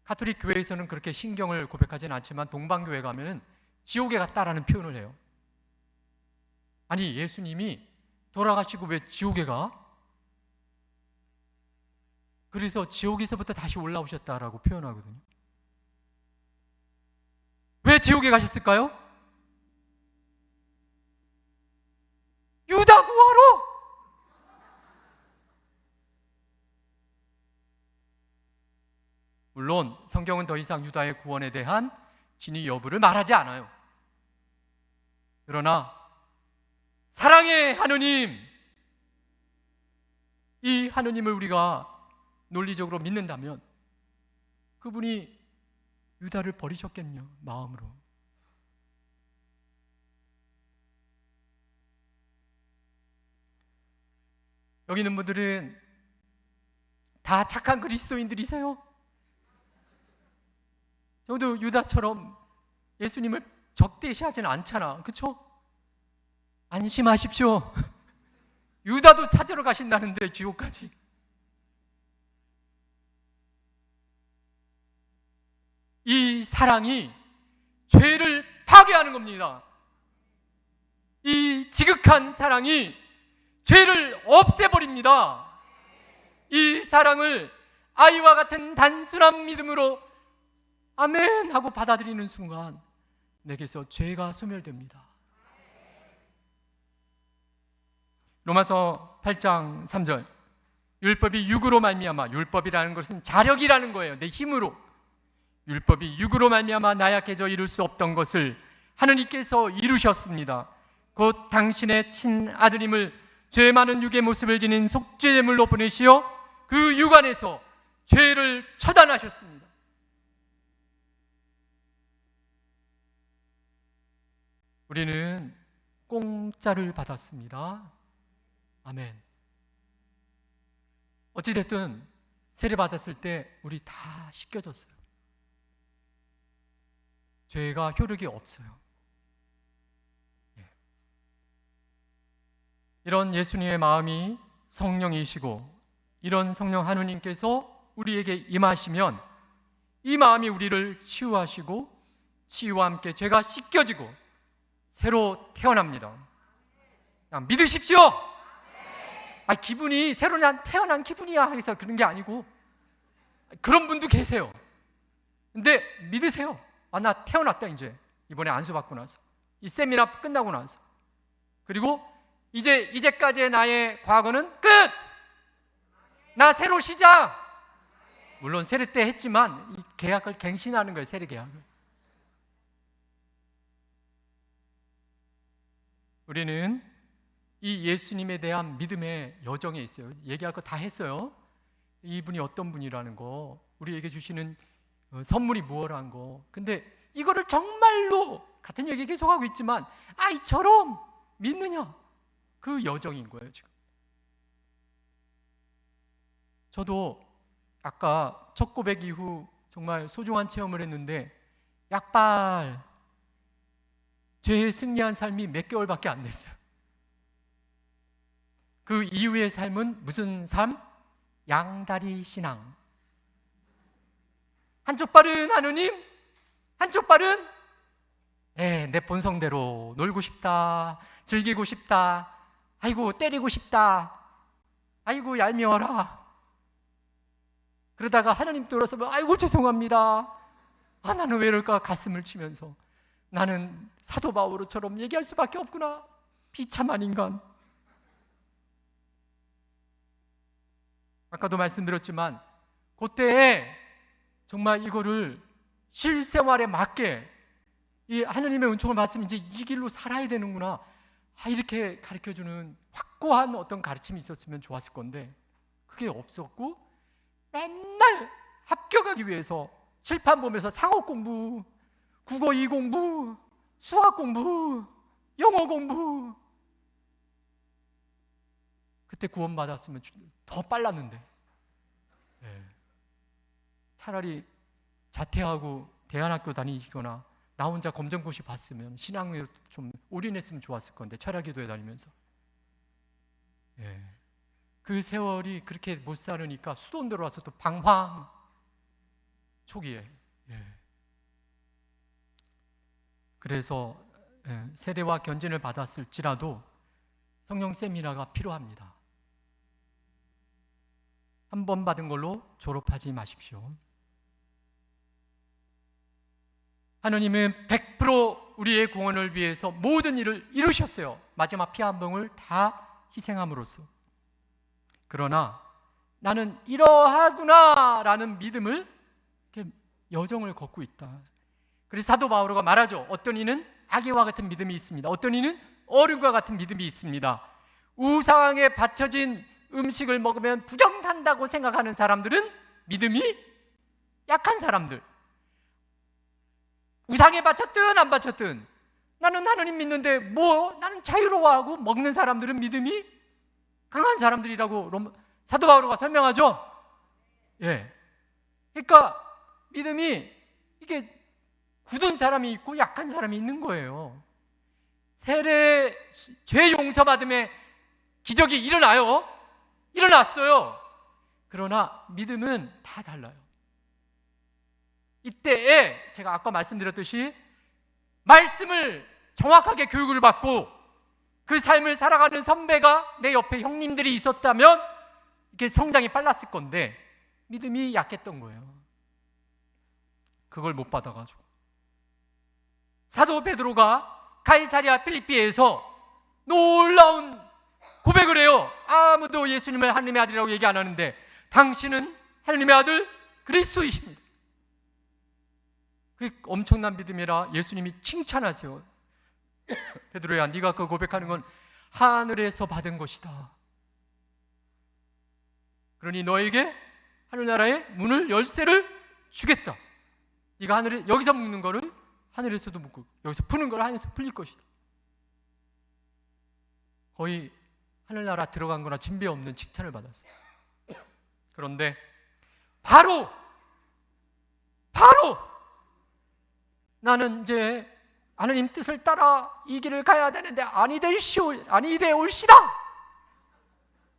가톨릭 교회에서는 그렇게 신경을 고백하지는 않지만 동방교회 가면은 지옥에 갔다라는 표현을 해요. 아니, 예수님이 돌아가시고 왜 지옥에 가? 그래서 지옥에서부터 다시 올라오셨다라고 표현하거든요. 왜 지옥에 가셨을까요? 유다 구하러! 물론 성경은 더 이상 유다의 구원에 대한 진위 여부를 말하지 않아요. 그러나 사랑의 하느님, 이 하느님을 우리가 논리적으로 믿는다면 그분이 유다를 버리셨겠냐, 마음으로. 여기 있는 분들은 다 착한 그리스도인들이세요. 저도 유다처럼 예수님을 적대시하지는 않잖아. 그렇죠? 안심하십시오. 유다도 찾으러 가신다는데 지옥까지. 이 사랑이 죄를 파괴하는 겁니다. 이 지극한 사랑이 죄를 없애버립니다. 이 사랑을 아이와 같은 단순한 믿음으로 아멘 하고 받아들이는 순간 내게서 죄가 소멸됩니다. 로마서 8장 3절, 율법이 육으로 말미암아, 율법이라는 것은 자력이라는 거예요. 내 힘으로. 율법이 육으로 말미암아 나약해져 이룰 수 없던 것을 하느님께서 이루셨습니다. 곧 당신의 친아들임을 죄 많은 육의 모습을 지닌 속죄제물로 보내시어 그 육 안에서 죄를 처단하셨습니다. 우리는 공짜를 받았습니다. 아멘. 어찌됐든 세례 받았을 때 우리 다 씻겨졌어요. 죄가 효력이 없어요. 이런 예수님의 마음이 성령이시고 이런 성령 하느님께서 우리에게 임하시면 이 마음이 우리를 치유하시고 치유와 함께 죄가 씻겨지고 새로 태어납니다. 그냥 믿으십시오. 기분이 새로 태어난 기분이야 해서 그런 게 아니고, 그런 분도 계세요. 근데 믿으세요. 나 태어났다. 이제 이번에 안수 받고 나서, 이 세미나 끝나고 나서, 그리고 이제까지의 나의 과거는 끝. 나 새로 시작. 물론 세례 때 했지만 이 계약을 갱신하는 거예요. 세례 계약을. 우리는 이 예수님에 대한 믿음의 여정에 있어요. 얘기할 거 다 했어요. 이분이 어떤 분이라는 거, 우리에게 주시는 선물이 무엇란 거. 근데 이거를 정말로 같은 얘기 계속하고 있지만 아이처럼 믿느냐, 그 여정인 거예요 지금. 저도 아까 첫 고백 이후 정말 소중한 체험을 했는데 약발 죄에 승리한 삶이 몇 개월밖에 안 됐어요. 그 이후의 삶은 무슨 삶? 양다리 신앙. 한쪽 발은 하느님, 한쪽 발은 내 본성대로 놀고 싶다, 즐기고 싶다, 아이고 때리고 싶다, 아이고 얄미워라. 그러다가 하나님 돌아서면 아이고 죄송합니다. 나는 왜 이럴까 가슴을 치면서 나는 사도 바오로처럼 얘기할 수밖에 없구나. 비참한 인간. 아까도 말씀드렸지만 그때에 정말 이거를 실생활에 맞게 이 하나님의 은총을 받으면 이제 이 길로 살아야 되는구나, 이렇게 가르쳐주는 확고한 어떤 가르침이 있었으면 좋았을 건데 그게 없었고 맨날 합격하기 위해서 칠판 보면서 상업 공부, 국어 2 공부, 수학 공부, 영어 공부. 그때 구원받았으면 더 빨랐는데 차라리 자퇴하고 대안학교 다니거나 나 혼자 검정고시 봤으면 신앙에 좀 올인했으면 좋았을 건데, 철야기도에 다니면서 그 세월이 그렇게 못 살으니까 수돈 들어와서 또 방황 초기에. 그래서 세례와 견진을 받았을지라도 성령 세미나가 필요합니다. 한 번 받은 걸로 졸업하지 마십시오. 하나님은 100% 우리의 구원을 위해서 모든 일을 이루셨어요. 마지막 피 한 방울 다 희생함으로써. 그러나 나는 이러하구나 라는 믿음을, 이렇게 여정을 걷고 있다. 그래서 사도 바오로가 말하죠. 어떤 이는 아기와 같은 믿음이 있습니다. 어떤 이는 어른과 같은 믿음이 있습니다. 우상에 바쳐진 음식을 먹으면 부정한다고 생각하는 사람들은 믿음이 약한 사람들. 우상에 바쳤든 안 바쳤든 나는 하나님 믿는데 나는 자유로워하고 먹는 사람들은 믿음이 강한 사람들이라고 사도 바오로가 설명하죠. 그러니까 믿음이 이게 굳은 사람이 있고 약한 사람이 있는 거예요. 세례 죄 용서받음에 기적이 일어났어요. 그러나 믿음은 다 달라요. 이때에 제가 아까 말씀드렸듯이 말씀을 정확하게 교육을 받고 그 삶을 살아가는 선배가 내 옆에 형님들이 있었다면 이게 성장이 빨랐을 건데 믿음이 약했던 거예요. 그걸 못 받아가지고 사도 베드로가 가이사랴 필리피에서 놀라운 고백을 해요. 아무도 예수님을 하나님의 아들이라고 얘기 안 하는데 당신은 하나님의 아들 그리스도이십니다. 그게 엄청난 믿음이라 예수님이 칭찬하세요. 베드로야, 네가 그 고백하는 건 하늘에서 받은 것이다. 그러니 너에게 하늘나라의 문을 열쇠를 주겠다. 네가 하늘에 여기서 묶는 거를 하늘에서도 묶고 여기서 푸는 걸 하늘에서 풀릴 것이다. 거의 하늘나라 들어간 거나 진배 없는 칭찬을 받았어요. 그런데 바로 나는 이제 하나님 뜻을 따라 이 길을 가야 되는데 아니 되올시다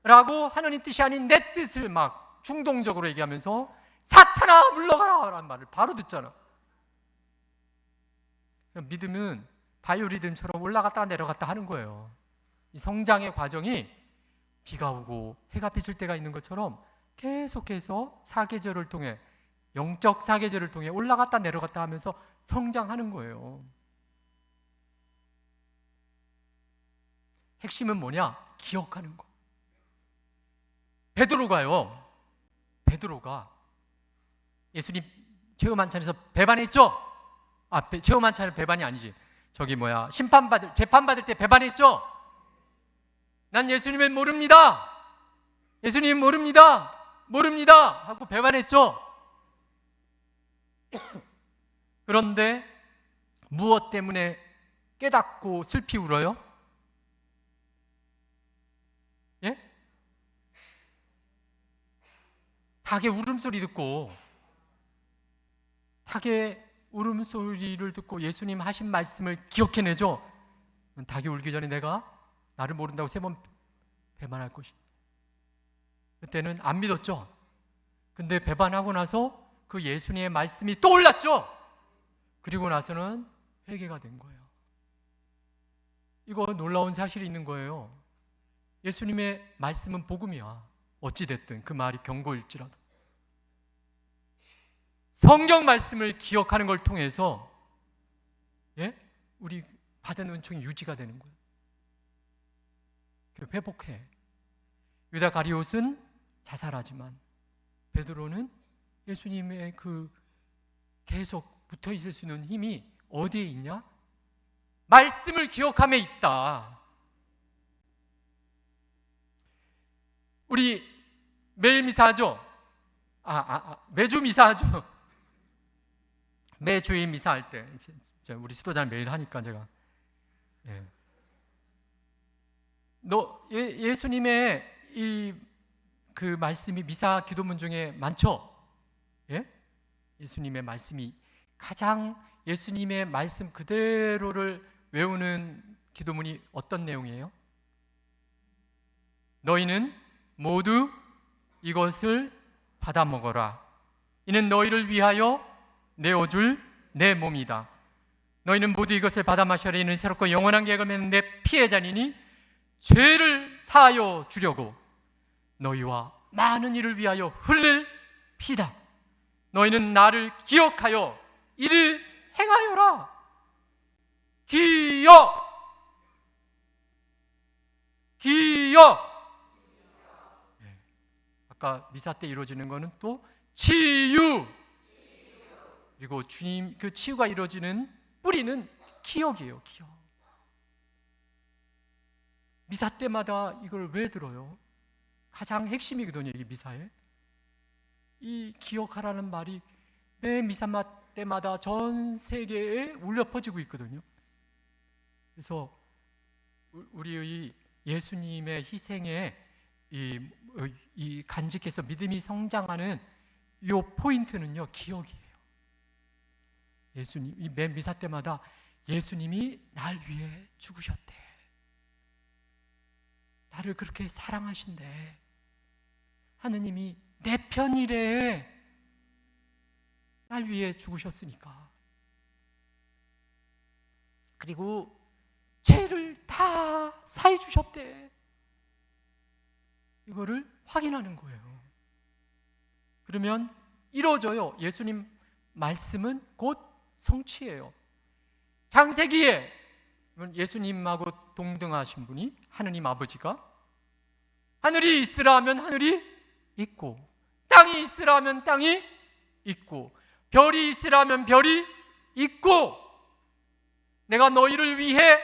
라고 하나님 뜻이 아닌 내 뜻을 막 중동적으로 얘기하면서 사탄아 물러가라 라는 말을 바로 듣잖아. 믿음은 바이오리듬처럼 올라갔다 내려갔다 하는 거예요. 이 성장의 과정이 비가 오고 해가 비칠 때가 있는 것처럼 계속해서 사계절을 통해, 영적 사계절을 통해 올라갔다 내려갔다 하면서 성장하는 거예요. 핵심은 뭐냐? 기억하는 거. 베드로가 예수님 최후 만찬에서 배반했죠? 최후 만찬은 배반이 아니지. 재판받을 때 배반했죠? 난 예수님을 모릅니다. 예수님 모릅니다. 모릅니다 하고 배반했죠. 그런데 무엇 때문에 깨닫고 슬피 울어요? 예? 닭의 울음소리 듣고, 닭의 울음소리를 듣고 예수님 하신 말씀을 기억해내죠. 닭이 울기 전에 내가 나를 모른다고 3번 배반할 것이다. 그때는 안 믿었죠. 근데 배반하고 나서 그 예수님의 말씀이 떠올랐죠. 그리고 나서는 회개가 된 거예요. 이거 놀라운 사실이 있는 거예요. 예수님의 말씀은 복음이야. 어찌됐든 그 말이 경고일지라도 성경 말씀을 기억하는 걸 통해서 우리 받은 은총이 유지가 되는 거예요. 회복해. 유다 가리옷은 자살하지만 베드로는 예수님의 그 계속 붙어 있을 수 있는 힘이 어디에 있냐? 말씀을 기억함에 있다. 우리 매일 미사하죠? 매주 미사하죠? 매주일 미사할 때 진짜 우리 수도자는 매일 하니까 제가 예수님의 이 그 말씀이 미사 기도문 중에 많죠? 예수님의 말씀이 가장 예수님의 말씀 그대로를 외우는 기도문이 어떤 내용이에요? 너희는 모두 이것을 받아 먹어라. 이는 너희를 위하여 내어줄 내 몸이다. 너희는 모두 이것을 받아 마셔라. 이는 새롭고 영원한 계약을 맺는 내 피의 잔이니 죄를 사하여 주려고 너희와 많은 이를 위하여 흘릴 피다. 너희는 나를 기억하여 이를 행하여라. 기억. 아까 미사 때 이루어지는 거는 또 치유. 그리고 주님 그 치유가 이루어지는 뿌리는 기억이에요. 기억. 미사 때마다 이걸 왜 들어요? 가장 핵심이거든요. 이 미사에 이 기억하라는 말이 매 미사 때마다 전 세계에 울려 퍼지고 있거든요. 그래서 우리의 예수님의 희생에 이 간직해서 믿음이 성장하는 이 포인트는요, 기억이에요. 예수님, 이 매 미사 때마다 예수님이 날 위해 죽으셨대. 나를 그렇게 사랑하신대. 하느님이 내 편이래. 날 위해 죽으셨으니까. 그리고 죄를 다 사해 주셨대. 이거를 확인하는 거예요. 그러면 이루어져요. 예수님 말씀은 곧 성취예요. 창세기에 예수님하고 동등하신 분이 하느님 아버지가 하늘이 있으라 하면 하늘이 있고, 땅이 있으라 하면 땅이 있고, 별이 있으라 하면 별이 있고, 내가 너희를 위해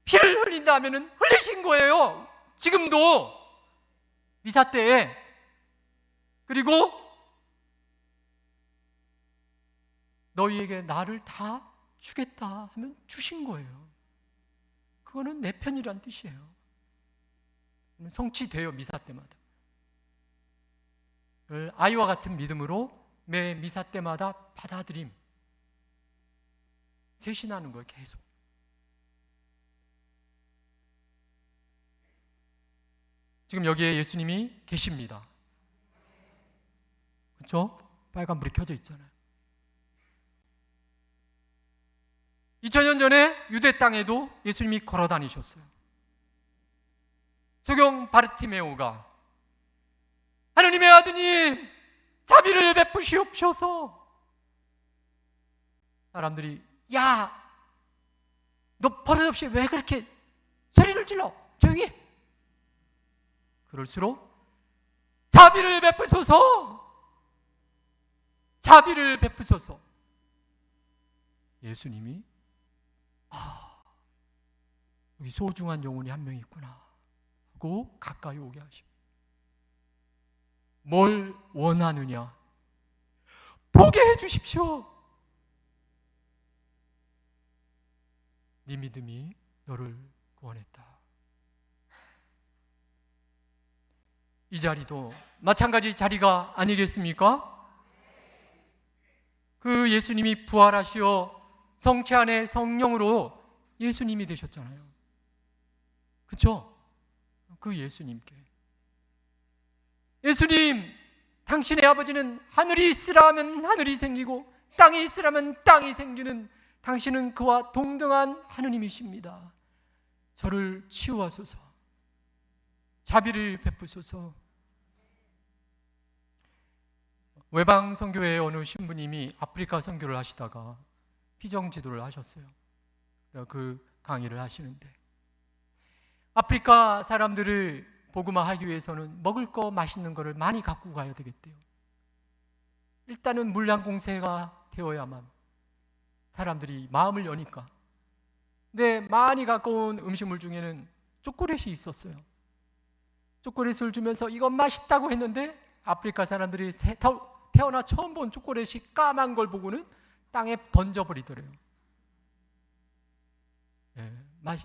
피를 흘린다 하면 흘리신 거예요. 지금도 미사 때에. 그리고 너희에게 나를 다 주겠다 하면 주신 거예요. 그거는 내 편이란 뜻이에요. 성취돼요. 미사 때마다. 아이와 같은 믿음으로 매 미사 때마다 받아들임, 쇄신하는 거예요. 계속. 지금 여기에 예수님이 계십니다. 그렇죠? 빨간불이 켜져 있잖아요. 2000년 전에 유대 땅에도 예수님이 걸어 다니셨어요. 소경 바르티메오가 하느님의 아드님 자비를 베푸시옵소서. 사람들이 야, 너 버릇없이 왜 그렇게 소리를 질러? 조용히 해. 그럴수록 자비를 베푸소서, 자비를 베푸소서. 예수님이 여기 소중한 영혼이 한 명 있구나 하고 가까이 오게 하십니다. 뭘 원하느냐? 보게 해 주십시오. 네 믿음이 너를 구원했다. 이 자리도 마찬가지 자리가 아니겠습니까? 그 예수님이 부활하시어 성체 안에 성령으로 예수님이 되셨잖아요. 그렇죠? 그 예수님께 예수님, 당신의 아버지는 하늘이 있으라 하면 하늘이 생기고 땅이 있으라 하면 땅이 생기는 당신은 그와 동등한 하느님이십니다. 저를 치유하소서. 자비를 베푸소서. 외방 선교회 어느 신부님이 아프리카 선교를 하시다가 피정 지도를 하셨어요. 그 강의를 하시는데 아프리카 사람들을 복음화하기 위해서는 먹을 거 맛있는 거를 많이 갖고 가야 되겠대요. 일단은 물량 공세가 되어야만 사람들이 마음을 여니까. 근데 많이 갖고 온 음식물 중에는 초콜릿이 있었어요. 초콜릿을 주면서 이건 맛있다고 했는데 아프리카 사람들이 태어나 처음 본 초콜릿이 까만 걸 보고는 땅에 던져버리더래요.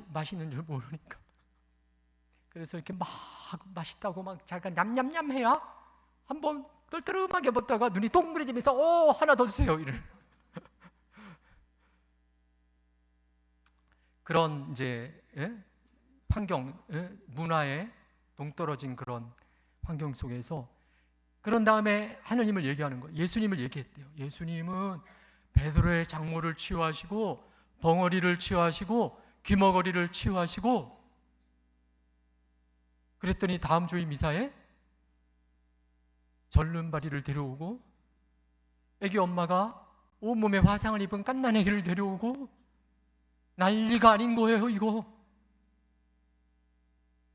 맛있는 줄 모르니까. 그래서 이렇게 막 맛있다고 막 자기가 냠냠냠 해야 한번 떨떠름하게 먹다가 눈이 동그래지면서 하나 더 주세요 이래. 그런 이제 환경, 문화에 동떨어진 그런 환경 속에서 그런 다음에 하느님을 얘기하는 거예요. 예수님을 얘기했대요. 예수님은 베드로의 장모를 치유하시고 벙어리를 치유하시고 귀머거리를 치유하시고 그랬더니 다음 주의 미사에 절름발이를 데려오고 애기 엄마가 온몸에 화상을 입은 갓난 애기를 데려오고 난리가 아닌 거예요. 이거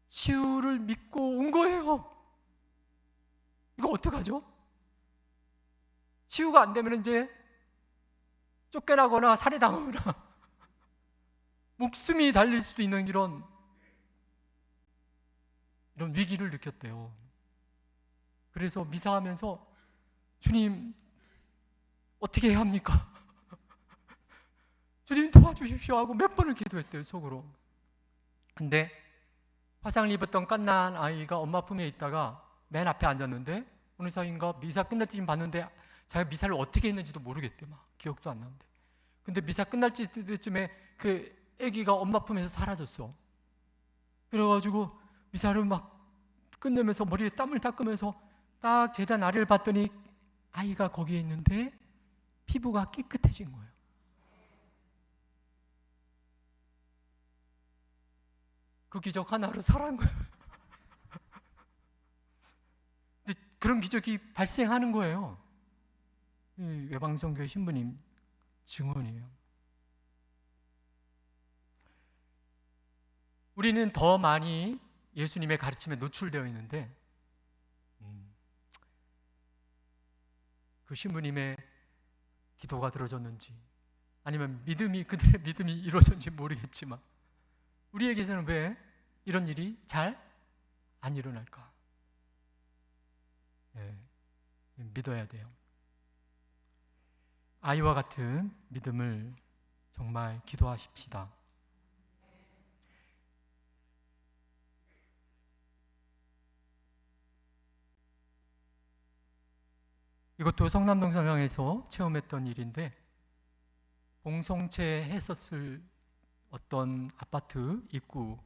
치유를 믿고 온 거예요. 이거 어떡하죠? 치유가 안 되면 이제 쫓겨나거나 살해당하거나 목숨이 달릴 수도 있는 이런 위기를 느꼈대요. 그래서 미사하면서 주님 어떻게 해야 합니까? 주님 도와주십시오 하고 몇 번을 기도했대요, 속으로. 근데 화상을 입었던 갓난 아이가 엄마 품에 있다가 맨 앞에 앉았는데 어느 사이인가 미사 끝날 때쯤 봤는데 자기가 미사를 어떻게 했는지도 모르겠대. 막 기억도 안 나는데. 근데 미사 끝날 때쯤에 그 아기가 엄마 품에서 사라졌어. 그래가지고 미사를 막 끝내면서 머리에 땀을 닦으면서 딱 제단 아래를 봤더니 아이가 거기에 있는데 피부가 깨끗해진 거예요. 그 기적 하나로 살아난 거예요. 근데 그런 기적이 발생하는 거예요. 이 외방선교회 신부님 증언이에요. 우리는 더 많이 예수님의 가르침에 노출되어 있는데 그 신부님의 기도가 들어졌는지 아니면 그들의 믿음이 이루어졌는지 모르겠지만 우리에게서는 왜 이런 일이 잘 안 일어날까? 믿어야 돼요. 아이와 같은 믿음을 정말 기도하십시다. 이것도 성남동성당에서 체험했던 일인데 봉성체 했었을 어떤 아파트 입구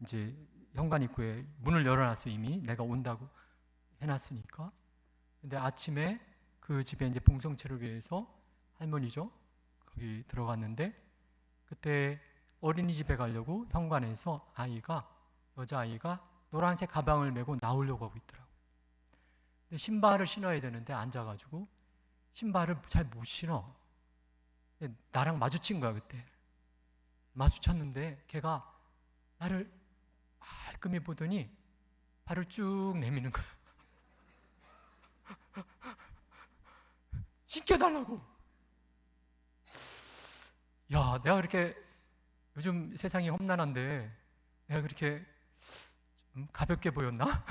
이제 현관 입구에 문을 열어놨어. 이미 내가 온다고 해놨으니까. 근데 아침에 그 집에 이제 봉성체를 위해서 할머니죠 거기 들어갔는데 그때 어린이집에 가려고 현관에서 여자아이가 노란색 가방을 메고 나오려고 하고 있더라고. 근데 신발을 신어야 되는데 앉아가지고 신발을 잘 못 신어. 나랑 마주친 거야 그때. 마주쳤는데 걔가 나를 말끔히 보더니 발을 쭉 내미는 거야. 신겨달라고. 야, 내가 그렇게 요즘 세상이 험난한데 내가 그렇게 가볍게 보였나?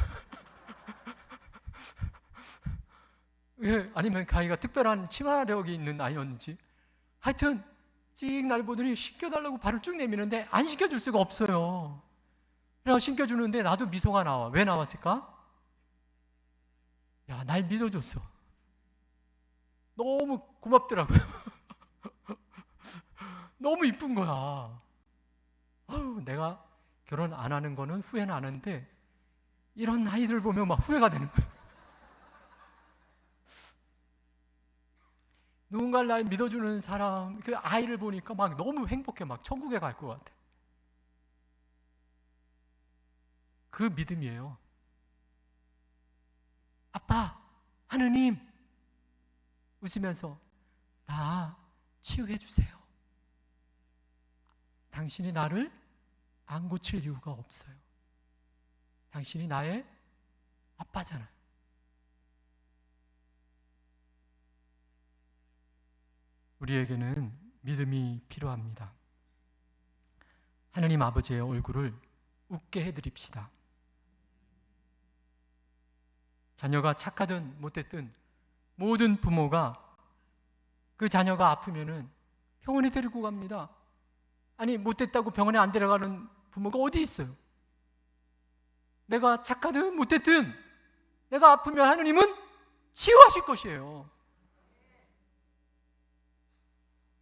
아니면 아이가 특별한 친화력이 있는 아이였는지 하여튼 찍 날 보더니 신겨달라고 발을 쭉 내미는데 안 신겨줄 수가 없어요. 그래서 신겨주는데 나도 미소가 나와. 왜 나왔을까? 야, 날 믿어줬어. 너무 고맙더라고요. 너무 이쁜 거야. 아유, 내가 결혼 안 하는 거는 후회는 안 하는데 이런 아이들 보면 막 후회가 되는 거야. 누군가를 날 믿어주는 사람, 그 아이를 보니까 막 너무 행복해. 막 천국에 갈 것 같아. 그 믿음이에요. 아빠, 하느님, 웃으면서 나 치유해 주세요. 당신이 나를 안 고칠 이유가 없어요. 당신이 나의 아빠잖아요. 우리에게는 믿음이 필요합니다. 하느님 아버지의 얼굴을 웃게 해드립시다. 자녀가 착하든 못됐든 모든 부모가 그 자녀가 아프면은 병원에 데리고 갑니다. 아니, 못됐다고 병원에 안 데려가는 부모가 어디 있어요? 내가 착하든 못됐든 내가 아프면 하느님은 치유하실 것이에요.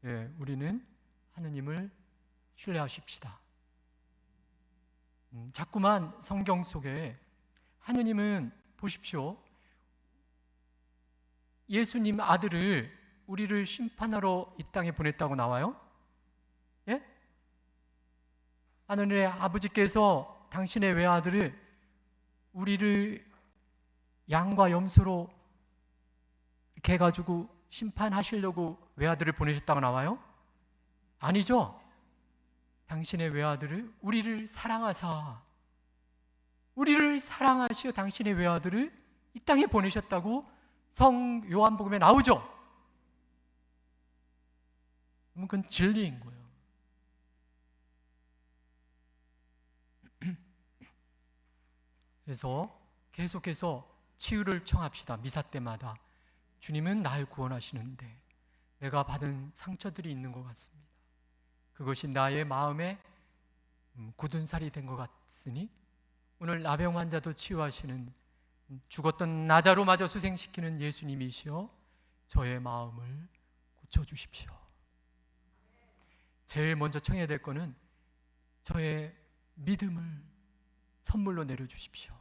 예, 우리는 하느님을 신뢰하십시다. 자꾸만 성경 속에 하느님은 보십시오. 예수님 아들을 우리를 심판하러 이 땅에 보냈다고 나와요. 예? 하늘의 아버지께서 당신의 외아들을 우리를 양과 염소로 이렇게 해가지고 심판하시려고 외아들을 보내셨다고 나와요? 아니죠. 당신의 외아들을 우리를 사랑하시어 당신의 외아들을 이 땅에 보내셨다고 성 요한복음에 나오죠. 그러면 그건 진리인 거예요. 그래서 계속해서 치유를 청합시다. 미사 때마다 주님은 날 구원하시는데 내가 받은 상처들이 있는 것 같습니다. 그것이 나의 마음에 굳은 살이 된 것 같으니 오늘 나병 환자도 치유하시는, 죽었던 나자로마저 소생시키는 예수님이시여 저의 마음을 고쳐주십시오. 제일 먼저 청해야 될 거는 저의 믿음을 선물로 내려주십시오.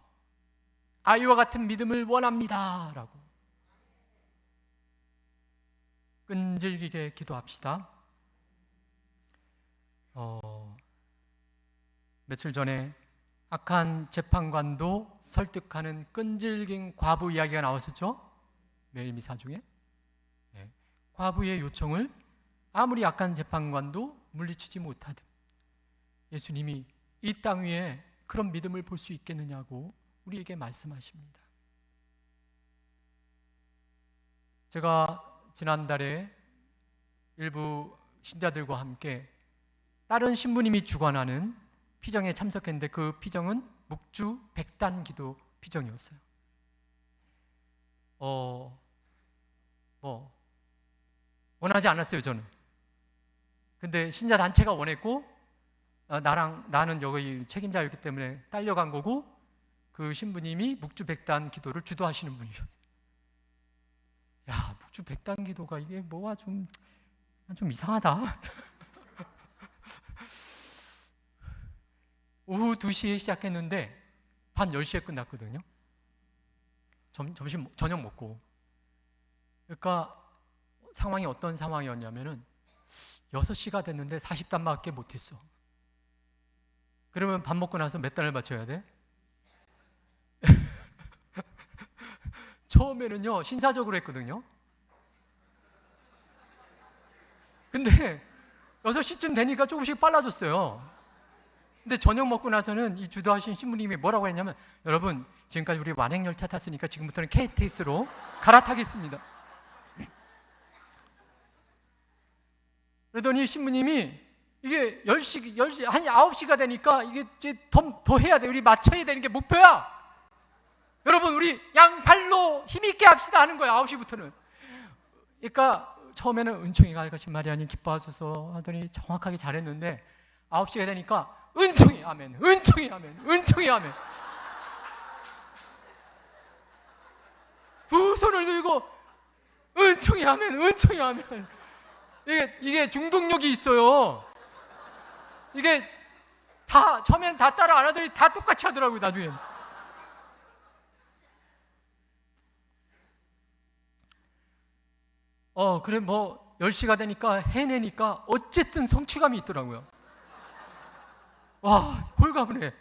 아이와 같은 믿음을 원합니다 라고 끈질기게 기도합시다. 며칠 전에 악한 재판관도 설득하는 끈질긴 과부 이야기가 나왔었죠. 매일 미사 중에. 네. 과부의 요청을 아무리 악한 재판관도 물리치지 못하듯 예수님이 이 땅 위에 그런 믿음을 볼 수 있겠느냐고 우리에게 말씀하십니다. 제가 지난달에 일부 신자들과 함께 다른 신부님이 주관하는 피정에 참석했는데 그 피정은 묵주 백단 기도 피정이었어요. 원하지 않았어요, 저는. 근데 신자 단체가 원했고 나는 여기 책임자였기 때문에 딸려간 거고 그 신부님이 묵주 백단 기도를 주도하시는 분이셨어요. 야, 묵주 백단 기도가 이게 뭐가 좀 이상하다. 오후 2시에 시작했는데 밤 10시에 끝났거든요. 저녁 먹고. 그러니까 상황이 어떤 상황이었냐면은 6시가 됐는데 40단밖에 못했어. 그러면 밥 먹고 나서 몇 단을 맞춰야 돼? 처음에는요 신사적으로 했거든요. 근데 6시쯤 되니까 조금씩 빨라졌어요. 근데 저녁 먹고 나서는 이 주도하신 신부님이 뭐라고 했냐면, 여러분 지금까지 우리 완행열차 탔으니까 지금부터는 KTX로 갈아타겠습니다. 그러더니 신부님이 이게 10시 한 9시가 되니까 이게 이제 더 해야 돼. 우리 맞춰야 되는 게 목표야. 여러분 우리 양발로 힘있게 합시다 하는 거예요. 9시부터는. 그러니까 처음에는 은총이가 아가씨 마리아님 기뻐하소서 하더니 정확하게 잘했는데 9시가 되니까 은총이 아멘, 은총이 아멘, 은총이 아멘. 두 손을 들고 은총이 아멘, 은총이 아멘. 이게 중독력이 있어요. 이게 다 처음에는 다 따라 안 하더니 다 똑같이 하더라고요. 나중에. 그래 뭐 10시가 되니까 해내니까 어쨌든 성취감이 있더라고요. 와, 홀가분해.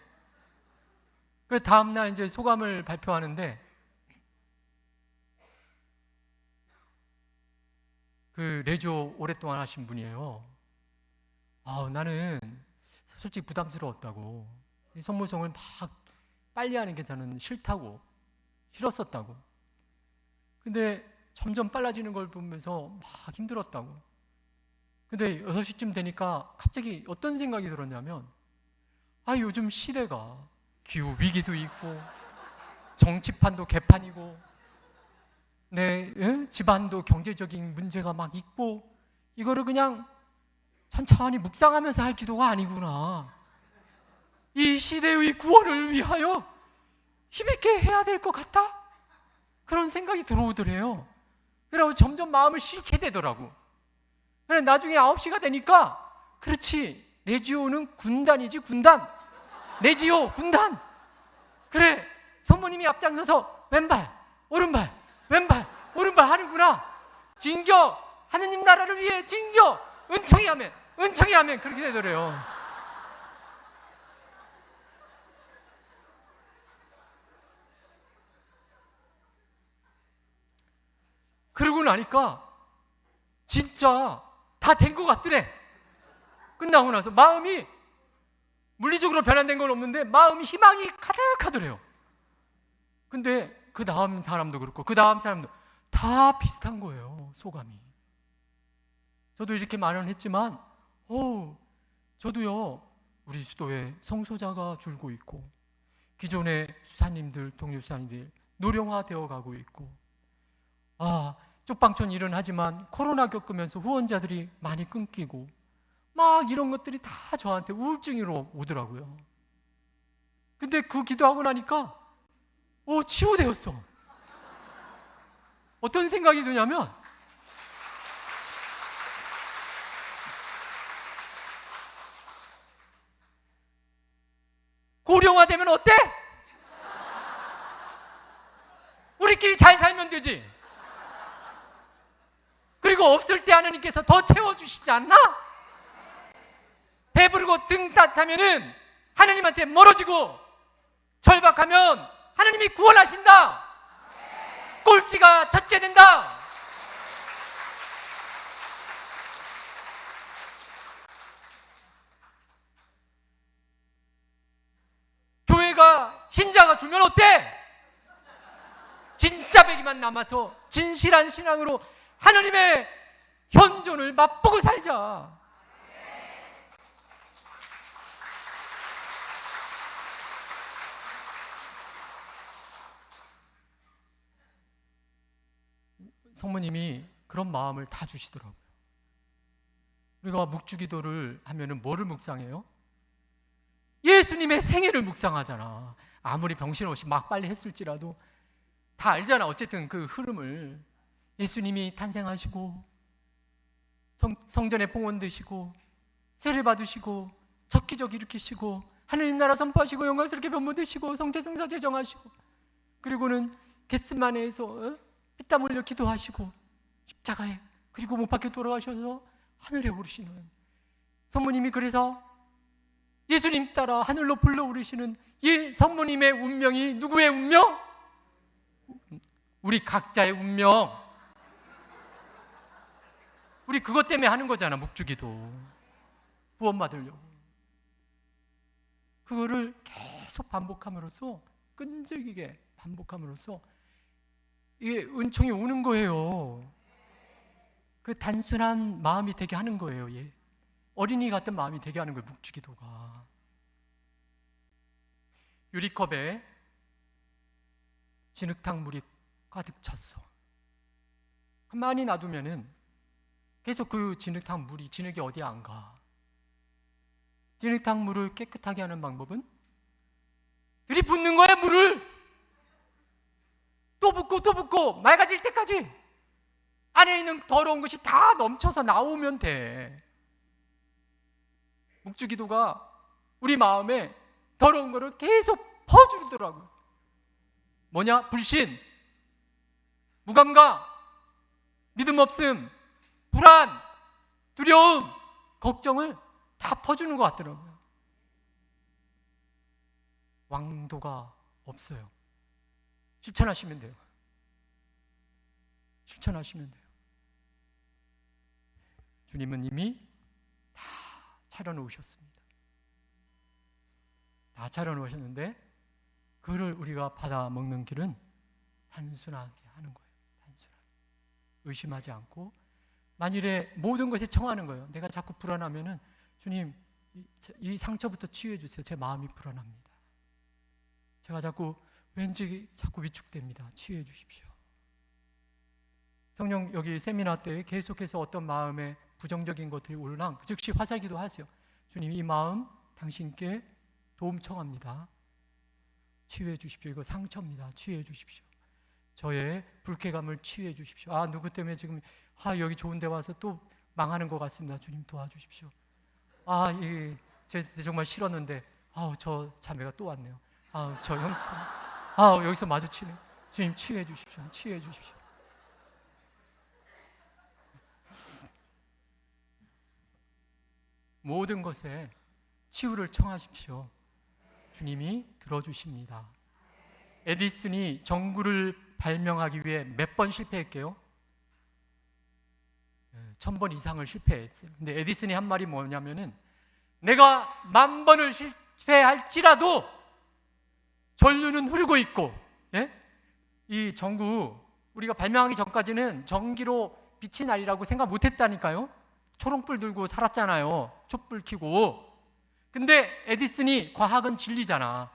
그 다음날 이제 소감을 발표하는데 그 레조 오랫동안 하신 분이에요. 나는 솔직히 부담스러웠다고. 이 성모성을 막 빨리 하는 게 저는 싫었었다고. 근데 점점 빨라지는 걸 보면서 막 힘들었다고. 근데 6시쯤 되니까 갑자기 어떤 생각이 들었냐면 요즘 시대가 기후 위기도 있고 정치판도 개판이고 집안도 경제적인 문제가 막 있고 이거를 그냥 천천히 묵상하면서 할 기도가 아니구나. 이 시대의 구원을 위하여 힘있게 해야 될 것 같다? 그런 생각이 들어오더래요. 그래서 점점 마음을 싫게 되더라고. 그래 나중에 9시가 되니까 그렇지, 레지오는 군단이지, 군단. 레지오 군단. 그래, 성모님이 앞장서서 왼발 오른발 왼발 오른발 하는구나. 진겨, 하느님 나라를 위해 진겨, 은총이 하면, 은총이 하면, 그렇게 되더래요. 그러고 나니까 진짜 다 된 것 같더래. 끝나고 나서 마음이 물리적으로 변환된 건 없는데 마음이 희망이 가득하더래요. 근데 그 다음 사람도 그렇고 그 다음 사람도 다 비슷한 거예요. 소감이. 저도 이렇게 말은 했지만 저도요, 우리 수도에 성소자가 줄고 있고 기존의 수사님들, 동료 수사님들 노령화되어 가고 있고, 쪽방촌 일은 하지만 코로나 겪으면서 후원자들이 많이 끊기고 막 이런 것들이 다 저한테 우울증으로 오더라고요. 근데 그 기도하고 나니까 치유되었어. 어떤 생각이 드냐면 고령화되면 어때? 우리끼리 잘 살면 되지. 그리고 없을 때 하나님께서 더 채워주시지 않나? 배부르고 등 따뜻하면은 하나님한테 멀어지고 절박하면 하나님이 구원하신다. 꼴찌가 첫째 된다. 교회가 신자가 주면 어때? 진짜 백이만 남아서 진실한 신앙으로 하나님의 현존을 맛보고 살자. 성모님이 그런 마음을 다 주시더라고요. 우리가 묵주기도를 하면은 뭐를 묵상해요? 예수님의 생애를 묵상하잖아. 아무리 병신없이 막 빨리 했을지라도 다 알잖아. 어쨌든 그 흐름을. 예수님이 탄생하시고 성전에 봉헌 되시고 세례 받으시고 적기적 일으키시고 하느님 나라 선포하시고 영광스럽게 변모되시고 성태성사 제정하시고 그리고는 겟세마네에서 피땀 흘려 기도하시고 십자가에 그리고 못 박혀 돌아가셔서 하늘에 오르시는 성모님이, 그래서 예수님 따라 하늘로 불러오르시는 이 성모님의 운명이 누구의 운명? 우리 각자의 운명. 우리 그것 때문에 하는 거잖아. 묵주기도 구원받으려고. 그거를 계속 반복함으로써, 끈질기게 반복함으로써 이게 은총이 오는 거예요. 그 단순한 마음이 되게 하는 거예요. 어린이 같은 마음이 되게 하는 거예요. 묵주기도가. 유리컵에 진흙탕 물이 가득 찼어. 가만히 놔두면은 계속 그 진흙탕 물이, 진흙이 어디 안 가. 진흙탕 물을 깨끗하게 하는 방법은 들이붓는 거야. 물을 또 붓고 또 붓고 맑아질 때까지 안에 있는 더러운 것이 다 넘쳐서 나오면 돼. 묵주기도가 우리 마음에 더러운 거를 계속 퍼주더라고요. 뭐냐? 불신, 무감각, 믿음 없음, 불안, 두려움, 걱정을 다 퍼주는 것 같더라고요. 왕도가 없어요. 실천하시면 돼요. 실천하시면 돼요. 주님은 이미 다 차려놓으셨습니다. 다 차려놓으셨는데 그를 우리가 받아 먹는 길은 단순하게 하는 거예요. 단순하게. 의심하지 않고 만일에 모든 것에 청하는 거예요. 내가 자꾸 불안하면은 주님 이 상처부터 치유해 주세요. 제 마음이 불안합니다. 제가 왠지 자꾸 위축됩니다. 치유해 주십시오. 성령 여기 세미나 때 계속해서 어떤 마음에 부정적인 것들이 오르나 즉시 화살기도 하세요. 주님 이 마음 당신께 도움 청합니다. 치유해 주십시오. 이거 상처입니다. 치유해 주십시오. 저의 불쾌감을 치유해 주십시오. 누구 때문에 지금 여기 좋은 데 와서 또 망하는 것 같습니다. 주님 도와주십시오. 이게 정말 싫었는데 저 자매가 또 왔네요. 저 형처럼 여기서 마주치네. 주님 치유해 주십시오. 치유해 주십시오. 모든 것에 치유를 청하십시오. 주님이 들어주십니다. 에디슨이 전구를 발명하기 위해 몇 번 실패했게요? 1000번 이상을 실패했어요. 근데 에디슨이 한 말이 뭐냐면은 내가 10,000번을 실패할지라도 전류는 흐르고 있고, 이 전구 우리가 발명하기 전까지는 전기로 빛이 나리라고 생각 못했다니까요. 초롱불 들고 살았잖아요. 촛불 켜고. 근데 에디슨이 과학은 진리잖아.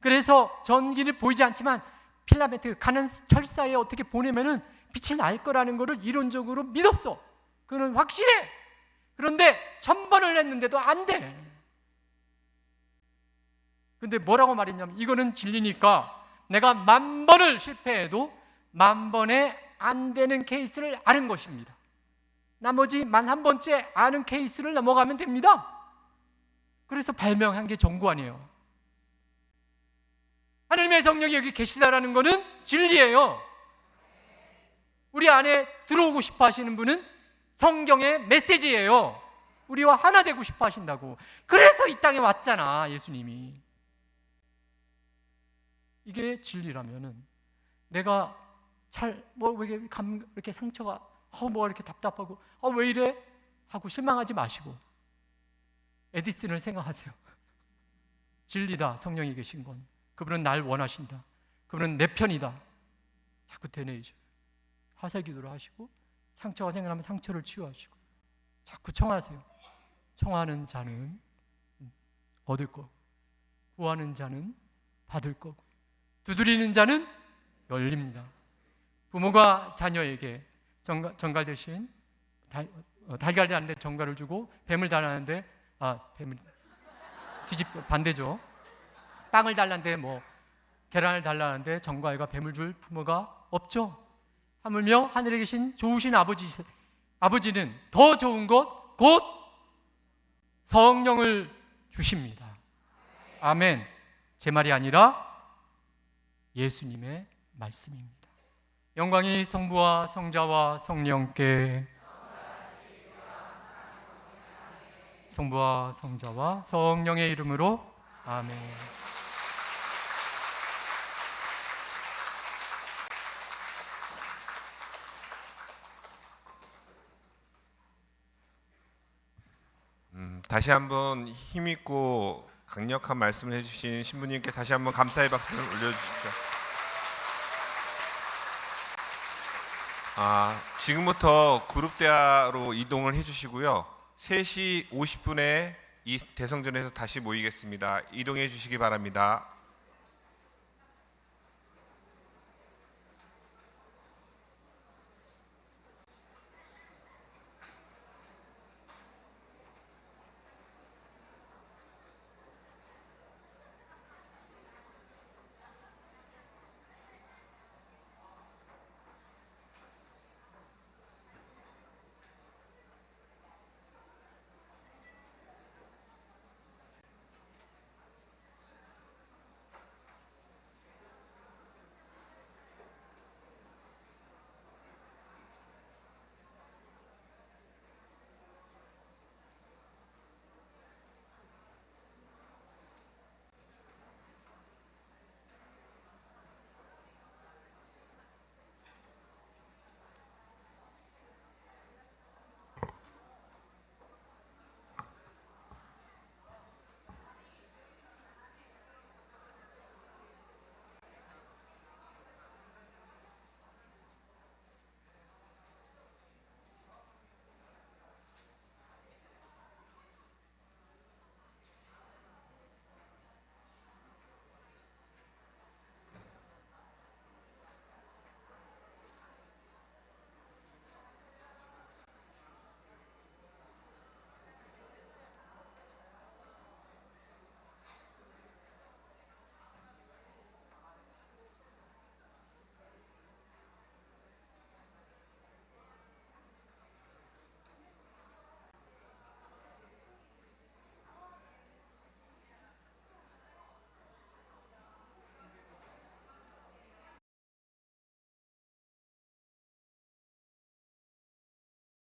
그래서 전기는 보이지 않지만 필라멘트 가는 철사에 어떻게 보내면은 빛이 날 거라는 것을 이론적으로 믿었어. 그는 확실해. 그런데 1000번을 했는데도 안 돼. 근데 뭐라고 말했냐면 이거는 진리니까 내가 10,000번을 실패해도 10,000번에 안 되는 케이스를 아는 것입니다. 나머지 11,000번째 아는 케이스를 넘어가면 됩니다. 그래서 발명한 게 전구 아니에요. 하나님의 성령이 여기 계시다라는 것은 진리예요. 우리 안에 들어오고 싶어 하시는 분은 성경의 메시지예요. 우리와 하나 되고 싶어 하신다고. 그래서 이 땅에 왔잖아, 예수님이. 이게 진리라면은 내가 이렇게 상처가 뭐가 이렇게 답답하고 왜 이래? 하고 실망하지 마시고 에디슨을 생각하세요. 진리다, 성령이 계신 건. 그분은 날 원하신다. 그분은 내 편이다. 자꾸 되뇌이죠. 화살기도를 하시고 상처가 생겨나면 상처를 치유하시고 자꾸 청하세요. 청하는 자는 얻을 거고 구하는 자는 받을 거고 두드리는 자는 열립니다. 부모가 자녀에게 정갈 대신 달걀 달라는데 정갈을 주고 뱀을 달라는데 뱀을 반대죠. 빵을 달라는데 계란을 달라는데 정갈과 뱀을 줄 부모가 없죠. 하물며 하늘에 계신 좋으신 아버지는 더 좋은 것 곧 성령을 주십니다. 아멘. 제 말이 아니라 예수님의 말씀입니다. 영광이 성부와 성자와 성령께 성부와 성자와 성령의 이름으로 아멘. 다시 한번 힘있고 강력한 말씀을 해주신 신부님께 다시 한번 감사의 박수를 올려주십시오. 지금부터 그룹 대화로 이동을 해주시고요. 3시 50분에 이 대성전에서 다시 모이겠습니다. 이동해 주시기 바랍니다.